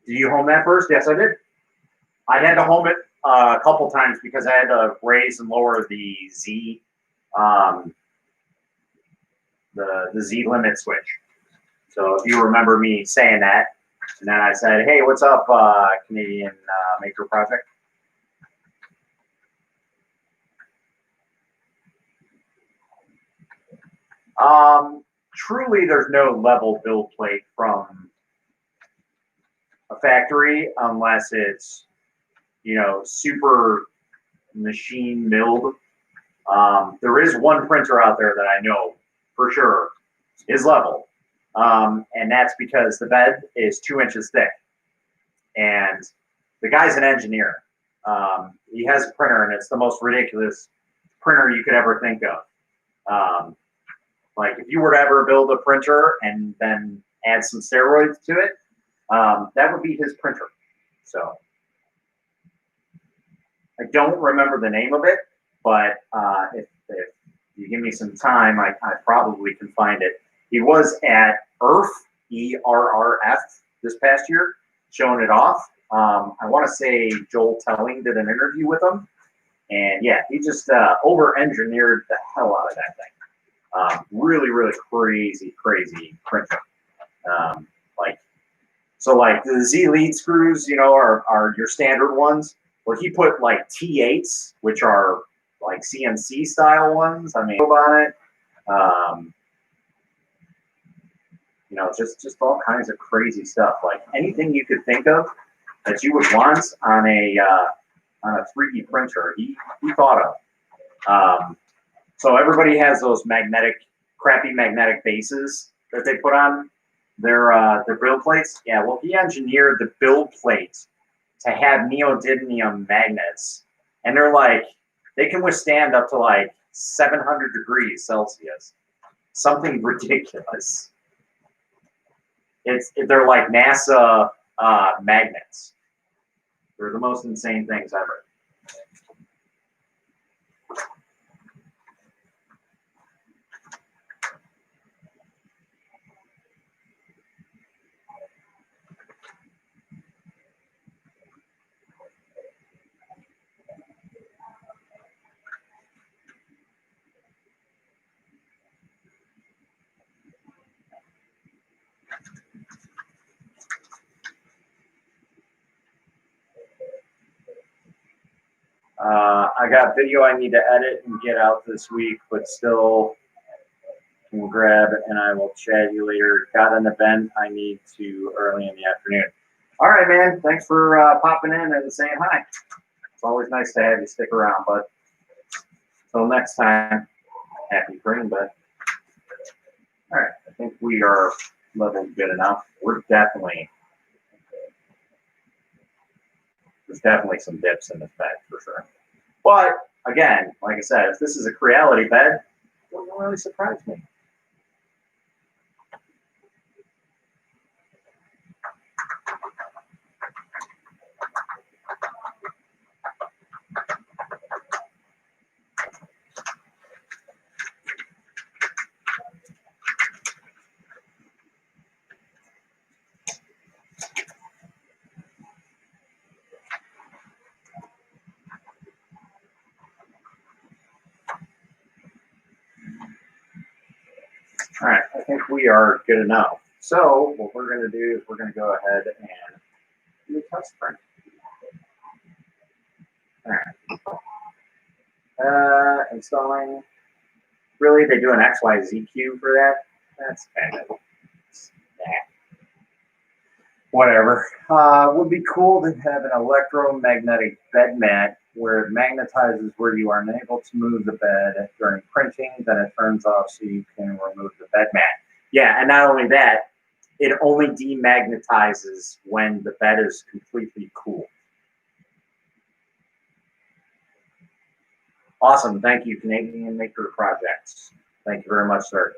you home that first? Yes, I did. I had to home it a couple times because I had to raise and lower the Z, the Z limit switch. So if you remember me saying that, and then I said, "Hey, what's up, Canadian Maker Project?" Truly, there's no level build plate from a factory unless it's, you know, super machine milled. There is one printer out there that I know for sure is level, and that's because the bed is 2 inches thick, and the guy's an engineer. He has a printer, and it's the most ridiculous printer you could ever think of. Like if you were to ever build a printer and then add some steroids to it, that would be his printer. So I don't remember the name of it, but if you give me some time, I probably can find it. He was at ERF, ERRF, this past year, showing it off. I want to say Joel Telling did an interview with him. And yeah, he just over-engineered the hell out of that thing. Really, really crazy printer. Like the Z lead screws, you know, are your standard ones. Well, he put like T8s, which are like CNC style ones. I mean, on it. You know, just all kinds of crazy stuff. Like anything you could think of that you would want on a 3D printer, he thought of. So everybody has those crappy magnetic bases that they put on their build plates. Yeah, well, he engineered the build plate to have neodymium magnets, and they can withstand up to like 700 degrees Celsius, something ridiculous. They're like NASA magnets. They're the most insane things ever. I got video I need to edit and get out this week, but still can grab and I will chat you later. Got an event I need to early in the afternoon. All right, man. Thanks for popping in and saying hi. It's always nice to have you stick around, but until next time, happy green, bud. All right, I think we are leveled good enough. There's definitely some dips in this bed for sure. But again, like I said, if this is a Creality bed, it wouldn't really surprise me. All right, I think we are good enough. So what we're going to do is we're going to go ahead and do a test print. All right. Installing. Really, they do an XYZ cube for that? That's kind of whatever. Would be cool to have an electromagnetic bed mat where it magnetizes where you are unable to move the bed during printing, then it turns off so you can remove the bed mat. Yeah, and not only that, it only demagnetizes when the bed is completely cool. Awesome. Thank you, Canadian Maker Projects. Thank you very much, sir.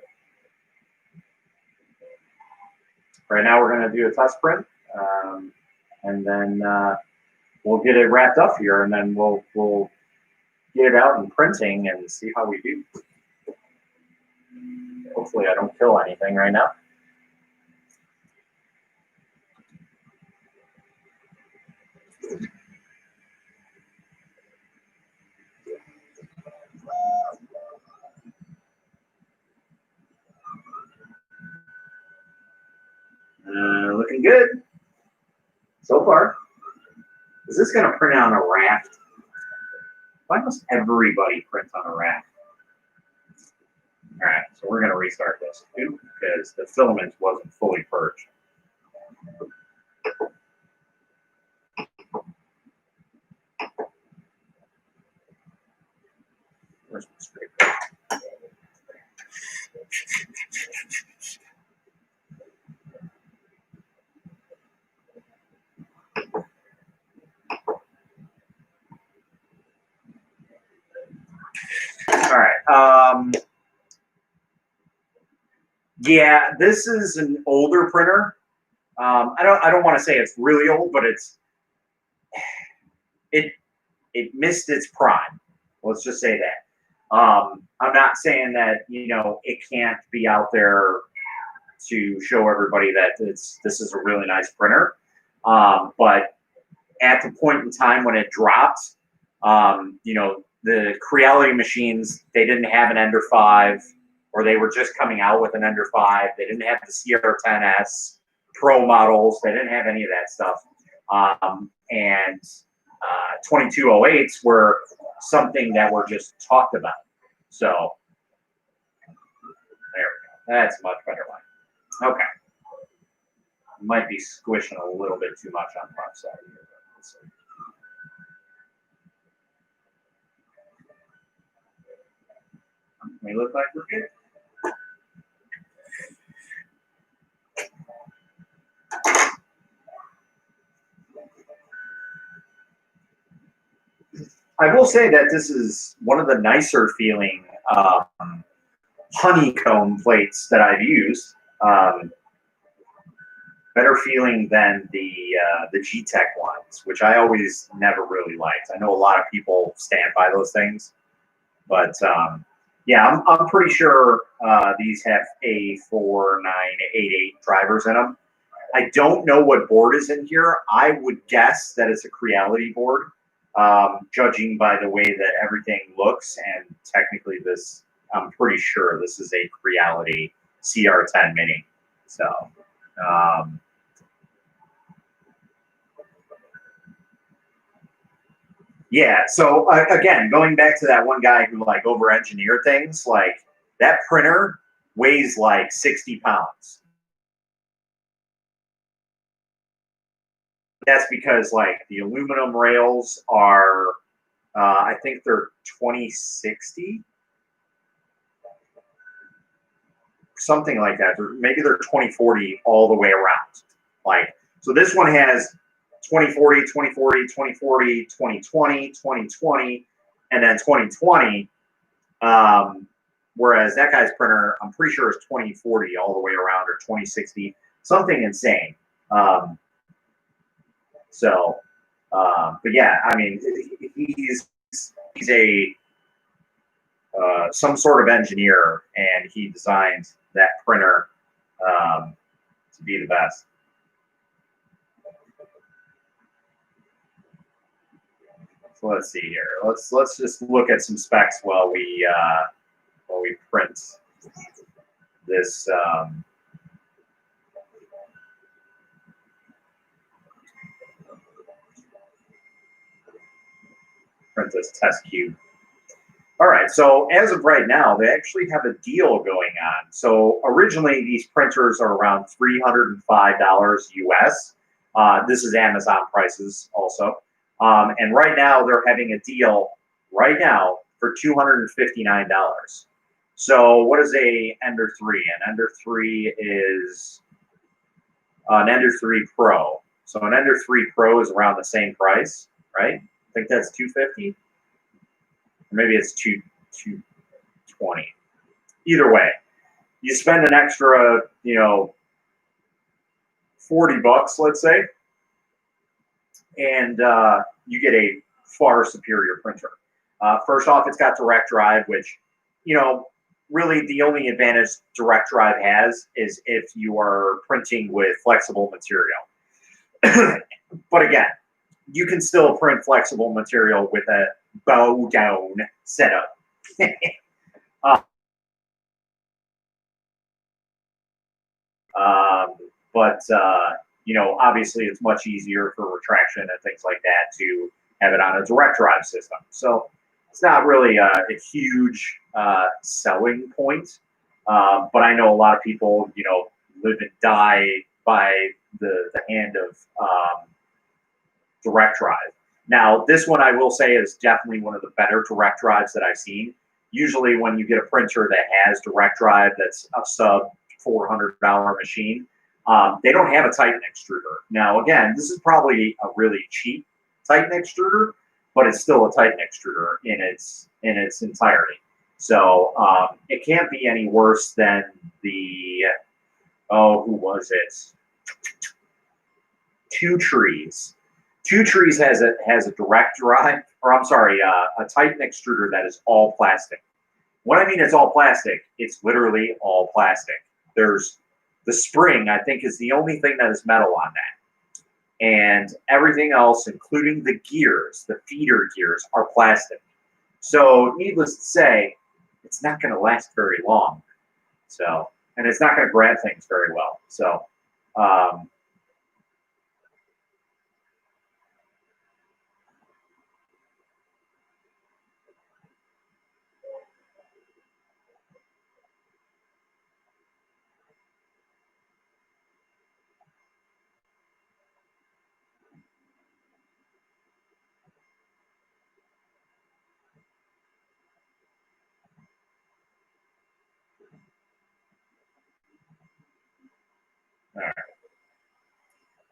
Right now, we're going to do a test print, and then we'll get it wrapped up here, and then we'll get it out in printing and see how we do. Hopefully, I don't kill anything right now. good so far. Is this going to print on a raft? Why must everybody print on a raft? All right, so we're going to restart this too because the filament wasn't fully purged. Where's my scraper? All right. Yeah, this is an older printer. I don't want to say it's really old, but it missed its prime. Let's just say that. I'm not saying that it can't be out there to show everybody that this is a really nice printer. But at the point in time when it dropped, the Creality machines, they didn't have an Ender 5, or they were just coming out with an Ender 5. They didn't have the CR10S Pro models. They didn't have any of that stuff. And 2208s were something that were just talked about. So there we go. That's a much better one. Okay. Might be squishing a little bit too much on the left side here. Let's see. May look like we're good. I will say that this is one of the nicer feeling honeycomb plates that I've used. Better feeling than the G-Tech ones, which I always never really liked. I know a lot of people stand by those things, but yeah, I'm pretty sure these have A4988 drivers in them. I don't know what board is in here. I would guess that it's a Creality board, judging by the way that everything looks, and technically this, I'm pretty sure this is a Creality CR10 Mini. So, yeah, so again, going back to that one guy who like over-engineered things, like that printer weighs like 60 pounds. That's because like the aluminum rails are, I think they're 2060, something like that. Maybe they're 2040 all the way around. Like, so this one has 2040, 2040, 2040, 2020, 2020, and then 2020. Whereas that guy's printer, I'm pretty sure is 2040 all the way around, or 2060, something insane. But yeah, I mean, he's a some sort of engineer, and he designed that printer to be the best. So let's see here. Let's just look at some specs while we print this. Print this test cube. All right, so as of right now, they actually have a deal going on. So originally, these printers are around $305 US. This is Amazon prices also. And right now, they're having a deal right now for $259. So what is a Ender 3? An Ender 3 is an Ender 3 Pro. So an Ender 3 Pro is around the same price, right? I think that's $250. Or maybe it's $220. Either way, you spend an extra, $40, let's say, and you get a far superior printer. First off, it's got direct drive, which, really the only advantage direct drive has is if you are printing with flexible material. But again, you can still print flexible material with a Bowden setup. you know, obviously it's much easier for retraction and things like that to have it on a direct drive system. So it's not really a huge selling point, but I know a lot of people, you know, live and die by the hand of direct drive. Now, this one I will say is definitely one of the better direct drives that I've seen. Usually when you get a printer that has direct drive that's a sub $400 machine, they don't have a Titan extruder. Now, again, this is probably a really cheap Titan extruder, but it's still a Titan extruder in its entirety. So it can't be any worse than the, oh, who was it? Two Trees. Two Trees has a direct drive, or I'm sorry, a Titan extruder that is all plastic. When I mean it's all plastic, it's literally all plastic. There's the spring, I think, is the only thing that is metal on that. And everything else, including the gears, the feeder gears, are plastic. So needless to say, it's not going to last very long. So, and it's not going to grab things very well. So, all right.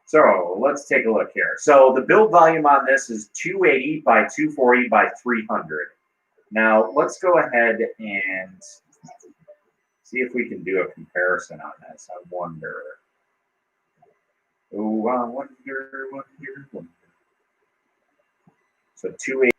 So let's take a look here. So the build volume on this is 280 by 240 by 300. Now let's go ahead and see if we can do a comparison on this. I wonder. Oh, I wonder. So 280.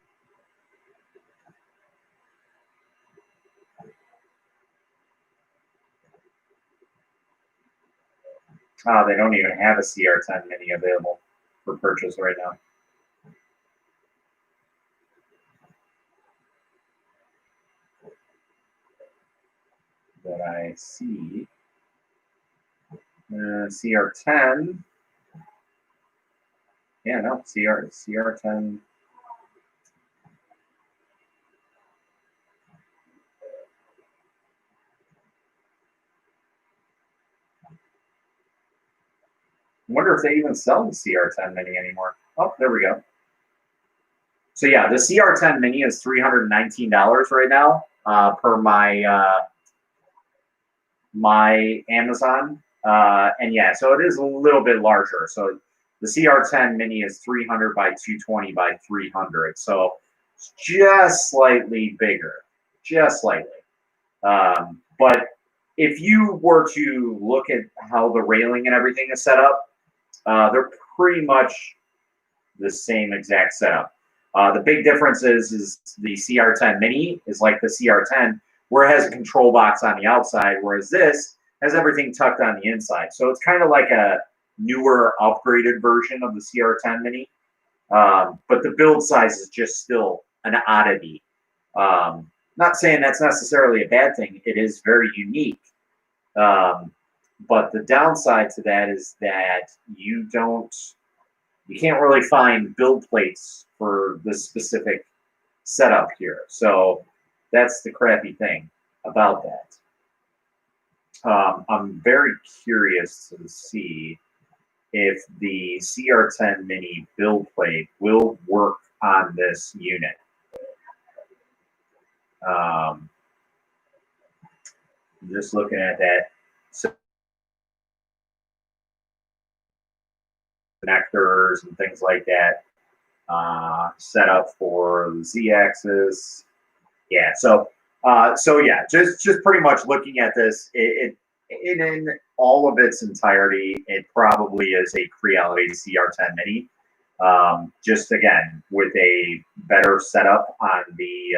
Oh, they don't even have a CR10 Mini available for purchase right now. That I see. CR10. Yeah, no, CR10. I wonder if they even sell the CR10 Mini anymore. Oh, there we go. So yeah, the CR10 Mini is $319 right now per my Amazon. And yeah, so it is a little bit larger. So the CR10 Mini is 300 by 220 by 300. So it's just slightly bigger, just slightly. But if you were to look at how the railing and everything is set up, they're pretty much the same exact setup. The big difference is the CR10 Mini is like the CR10, where it has a control box on the outside, whereas this has everything tucked on the inside. So it's kind of like a newer, upgraded version of the CR10 Mini. But the build size is just still an oddity. Not saying that's necessarily a bad thing. It is very unique. But the downside to that is that you can't really find build plates for this specific setup here. So that's the crappy thing about that. I'm very curious to see if the CR10 Mini build plate will work on this unit. Just looking at that. So connectors and things like that set up for the Z-axis. Yeah, so yeah, just pretty much looking at this, it in all of its entirety, it probably is a Creality CR10 Mini. Just again with a better setup on the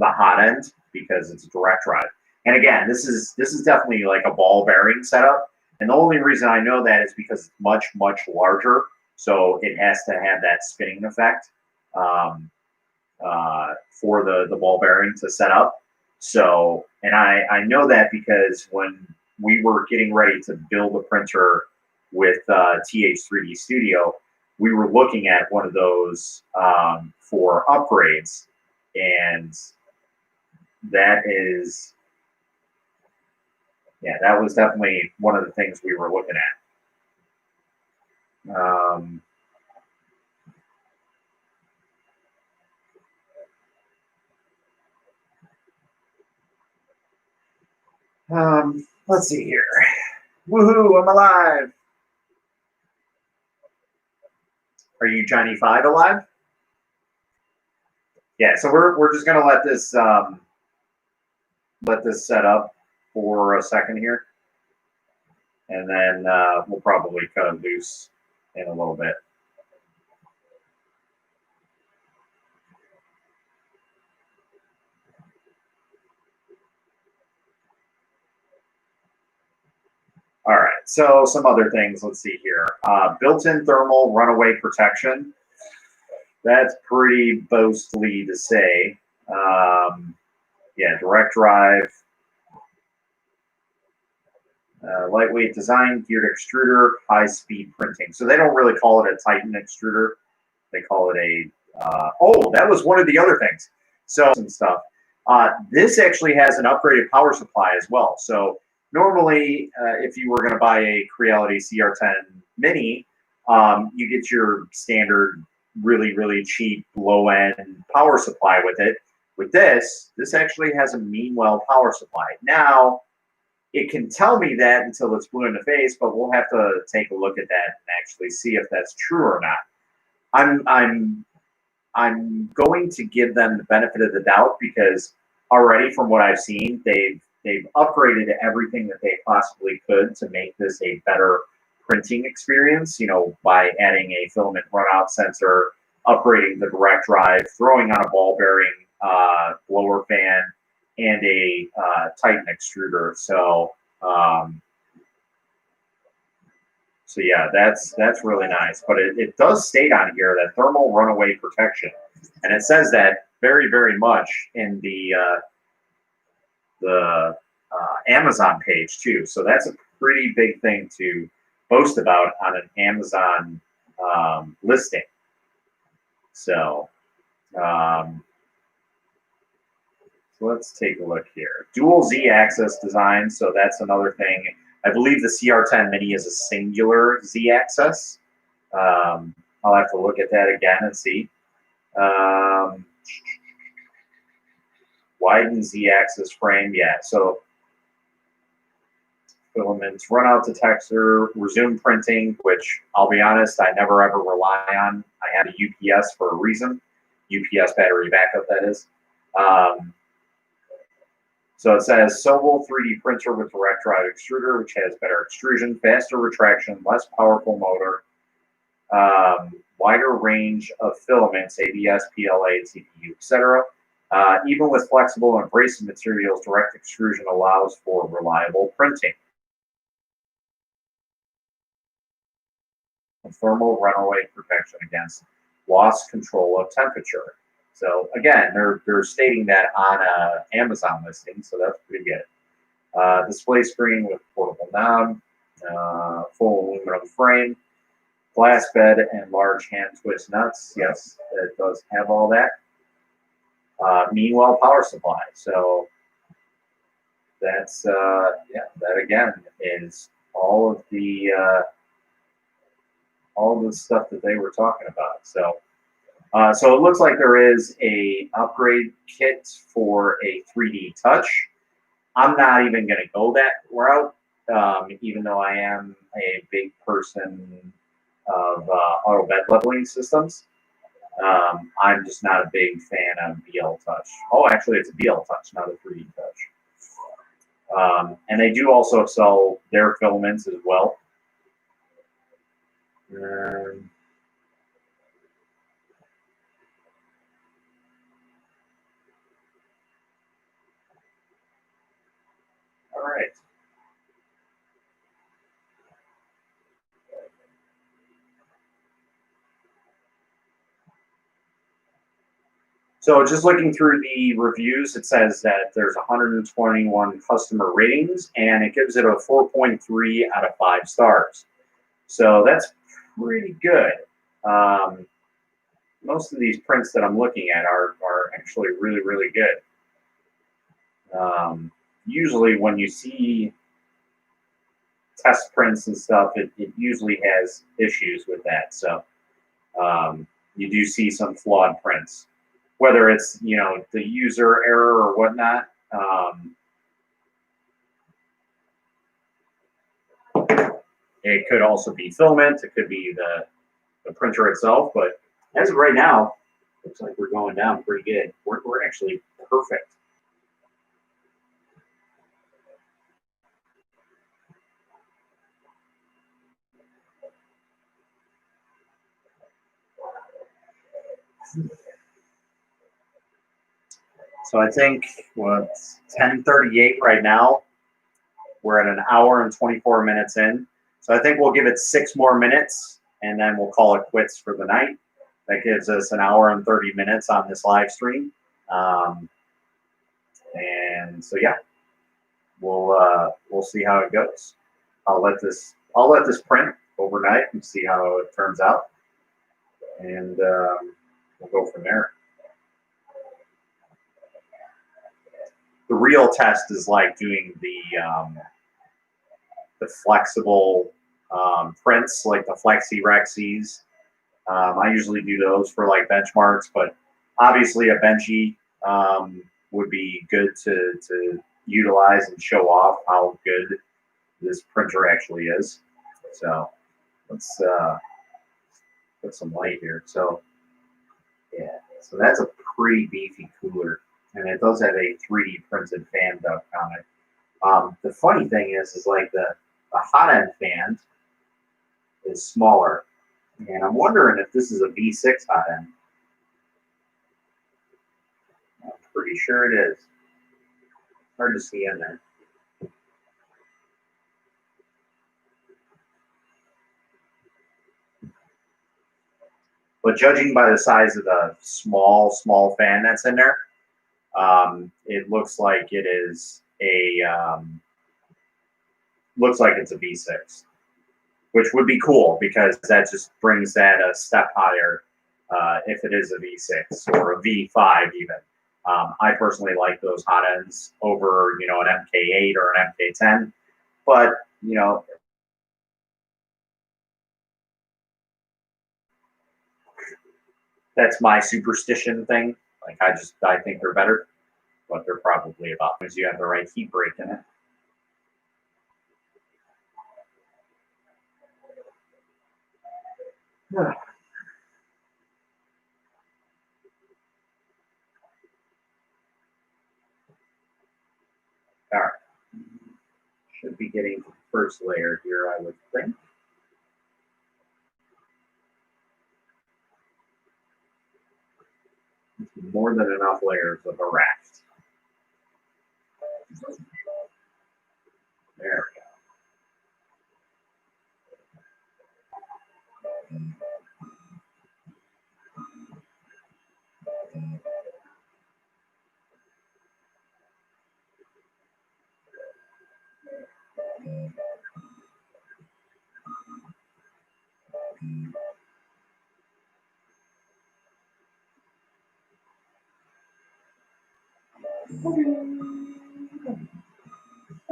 hot end because it's a direct drive. And again, this is definitely like a ball bearing setup. And the only reason I know that is because it's much, much larger. So it has to have that spinning effect for the ball bearing to set up. So, and I know that because when we were getting ready to build a printer with TH3D Studio, we were looking at one of those for upgrades, and that is, yeah, that was definitely one of the things we were looking at. Let's see here. Woohoo, I'm alive. Are you Johnny Five alive? Yeah, so we're just gonna let this set up for a second here, and then we'll probably cut it loose in a little bit. All right, so some other things. Let's see here. Built-in thermal runaway protection. That's pretty boastly to say. Yeah, direct drive. Lightweight design, geared extruder, high-speed printing. So they don't really call it a Titan extruder. They call it a, oh, that was one of the other things. So, some stuff. This actually has an upgraded power supply as well. So normally, if you were going to buy a Creality CR10 Mini, you get your standard, really, really cheap, low-end power supply with it. With this actually has a mean-well power supply. Now, it can tell me that until it's blue in the face, but we'll have to take a look at that and actually see if that's true or not. I'm going to give them the benefit of the doubt because already from what I've seen, they've upgraded everything that they possibly could to make this a better printing experience, you know, by adding a filament run out sensor, upgrading the direct drive, throwing on a ball bearing blower fan, and a Titan extruder. So yeah, that's really nice. But it does state on here that thermal runaway protection, and it says that very, very much in the Amazon page too. So that's a pretty big thing to boast about on an Amazon listing. So let's take a look here. Dual Z-axis design. So that's another thing. I believe the CR10 Mini is a singular Z-axis. I'll have to look at that again and see. Widen Z-axis frame. Yeah, so filaments, run out detector, resume printing, which I'll be honest, I never ever rely on. I have a UPS for a reason. UPS battery backup, that is. So it says Sovol 3D printer with direct drive extruder, which has better extrusion, faster retraction, less powerful motor, wider range of filaments, ABS, PLA, CPU, etc. Even with flexible and abrasive materials, direct extrusion allows for reliable printing. Thermal runaway protection against loss control of temperature. So again, they're stating that on a Amazon listing, so that's pretty good. Display screen with portable knob, full aluminum frame, glass bed, and large hand twist nuts. Yes, it does have all that. Meanwhile, power supply. So that's yeah, that again is all of the stuff that they were talking about. So. So it looks like there is a upgrade kit for a 3D Touch. I'm not even going to go that route, even though I am a big person of auto bed leveling systems. I'm just not a big fan of BL Touch. Oh, actually, it's a BL Touch, not a 3D Touch. And they do also sell their filaments as well. All right. So just looking through the reviews, it says that there's 121 customer ratings, and it gives it a 4.3 out of 5 stars. So that's pretty good. Most of these prints that I'm looking at are actually really, really good. Usually when you see test prints and stuff, it usually has issues with that. So you do see some flawed prints. Whether it's, you know, the user error or whatnot, it could also be filament. It could be the printer itself. But as of right now, looks like we're going down pretty good. We're actually perfect. So I think, well, it's 10:38 right now. We're at an hour and 24 minutes in. So I think we'll give it 6 more minutes, and then we'll call it quits for the night. That gives us an hour and 30 minutes on this live stream. And so yeah, we'll see how it goes. I'll let this print overnight and see how it turns out, and we'll go from there. The real test is like doing the flexible prints, like the Flexi Rexis. I usually do those for like benchmarks, but obviously a Benchy would be good to utilize and show off how good this printer actually is. So let's put some light here. So yeah, so that's a pretty beefy cooler, and it does have a 3D printed fan duct on it. The funny thing is like the hot end fan is smaller, and I'm wondering if this is a V6 hot end. I'm pretty sure it is. Hard to see in there. But judging by the size of the small fan that's in there, it looks like it is looks like it's a V6, which would be cool because that just brings that a step higher if it is a V6 or a V5 even. I personally like those hot ends over, you know, an MK8 or an MK10, but you know, that's my superstition thing. Like I think they're better, but they're probably about because you have the right heat break in it. All right, should be getting to the first layer here, I would think. More than enough layers of a raft. There we go.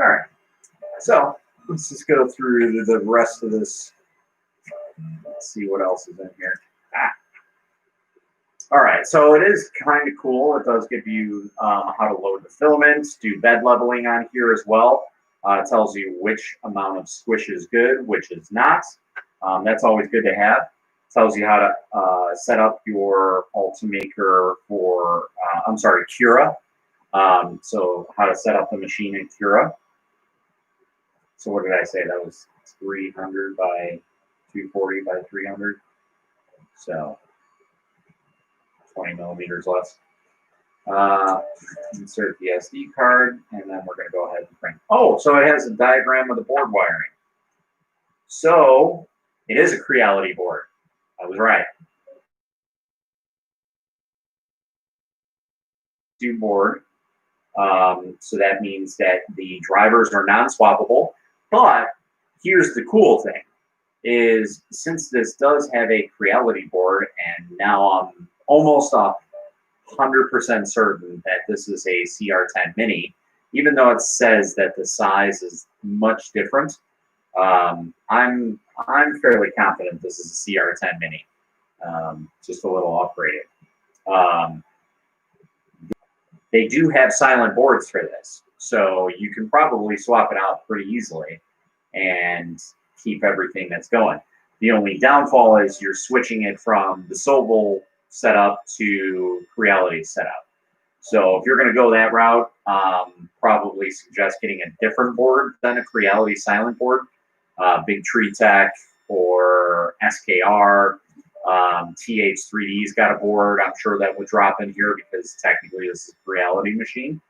All right, so let's just go through the rest of this. Let's see what else is in here. All right, so it is kind of cool. It does give you how to load the filaments, do bed leveling on here as well. It tells you which amount of squish is good, which is not. That's always good to have. It tells you how to set up your Ultimaker for, Cura. So how to set up the machine in Cura. So what did I say? That was 300 by 240 by 300. So 20 millimeters less. Insert the SD card, and then we're going to go ahead and print. Oh, so it has a diagram of the board wiring. So it is a Creality board. I was right. tube board. So that means that the drivers are non-swappable. But here's the cool thing, is since this does have a Creality board, and now I'm almost 100% certain that this is a CR10 Mini, even though it says that the size is much different, I'm fairly confident this is a CR10 Mini, just a little upgraded. They do have silent boards for this, so you can probably swap it out pretty easily and keep everything that's going. The only downfall is you're switching it from the Sovol setup to Creality setup. So if you're going to go that route, probably suggest getting a different board than a Creality silent board. Big Tree Tech or SKR. TH3D's got a board. I'm sure that would drop in here because technically this is a Creality machine.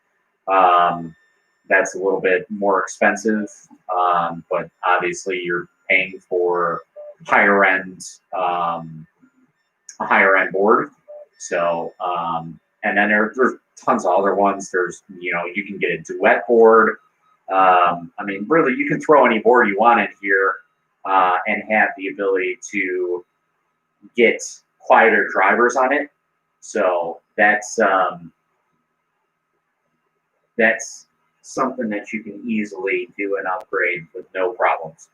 That's a little bit more expensive, but obviously you're paying for a higher end board. So, and then there's tons of other ones. There's, you can get a duet board. I mean, really, you can throw any board you want in here and have the ability to get quieter drivers on it. So that's something that you can easily do an upgrade with no problems.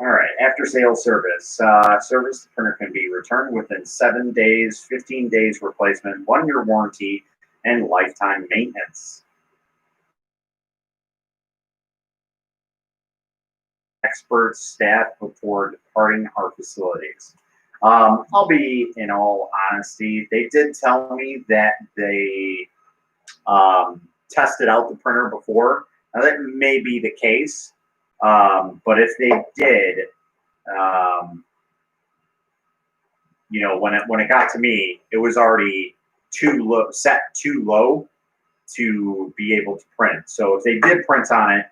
All right, after sales service. The printer can be returned within 7 days, 15 days replacement, 1-year warranty, and lifetime maintenance. Expert staff before departing our facilities. I'll be in all honesty, they did tell me that they tested out the printer before. Now that may be the case, but if they did, when it got to me, it was already set too low to be able to print. So if they did print on it,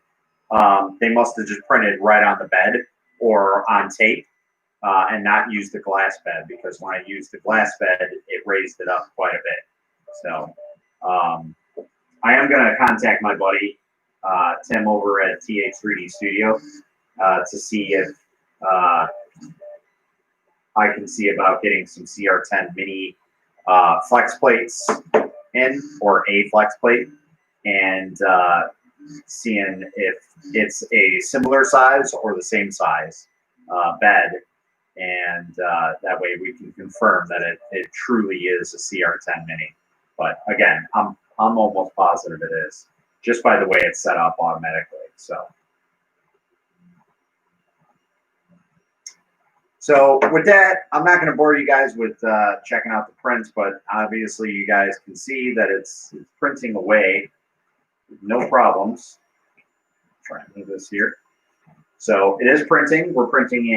they must have just printed right on the bed or on tape and not used the glass bed, because when I used the glass bed, it raised it up quite a bit. So I am going to contact my buddy, Tim, over at TH3D Studio to see if I can see about getting some CR10 Mini flex plates in, or a flex plate, and seeing if it's a similar size or the same size bed, and that way we can confirm that it truly is a CR10 Mini. But again, I'm almost positive it is, just by the way it's set up automatically. So with that, I'm not going to bore you guys with checking out the prints, but obviously you guys can see that it's printing away, no problems. Try and move this here. So it is printing. We're printing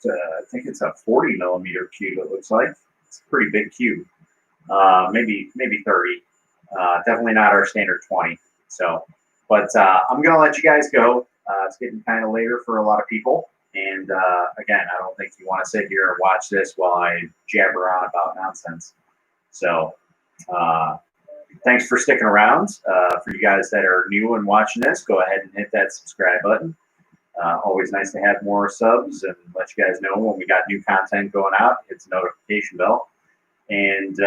I think it's a 40 millimeter cube. It looks like it's a pretty big cube, maybe 30. Definitely not our standard 20. So, but I'm gonna let you guys go. It's getting kind of later for a lot of people. And again, I don't think you want to sit here and watch this while I jabber on about nonsense. So thanks for sticking around. For you guys that are new and watching this, go ahead and hit that subscribe button. Always nice to have more subs and let you guys know when we got new content going out. Hit the notification bell. And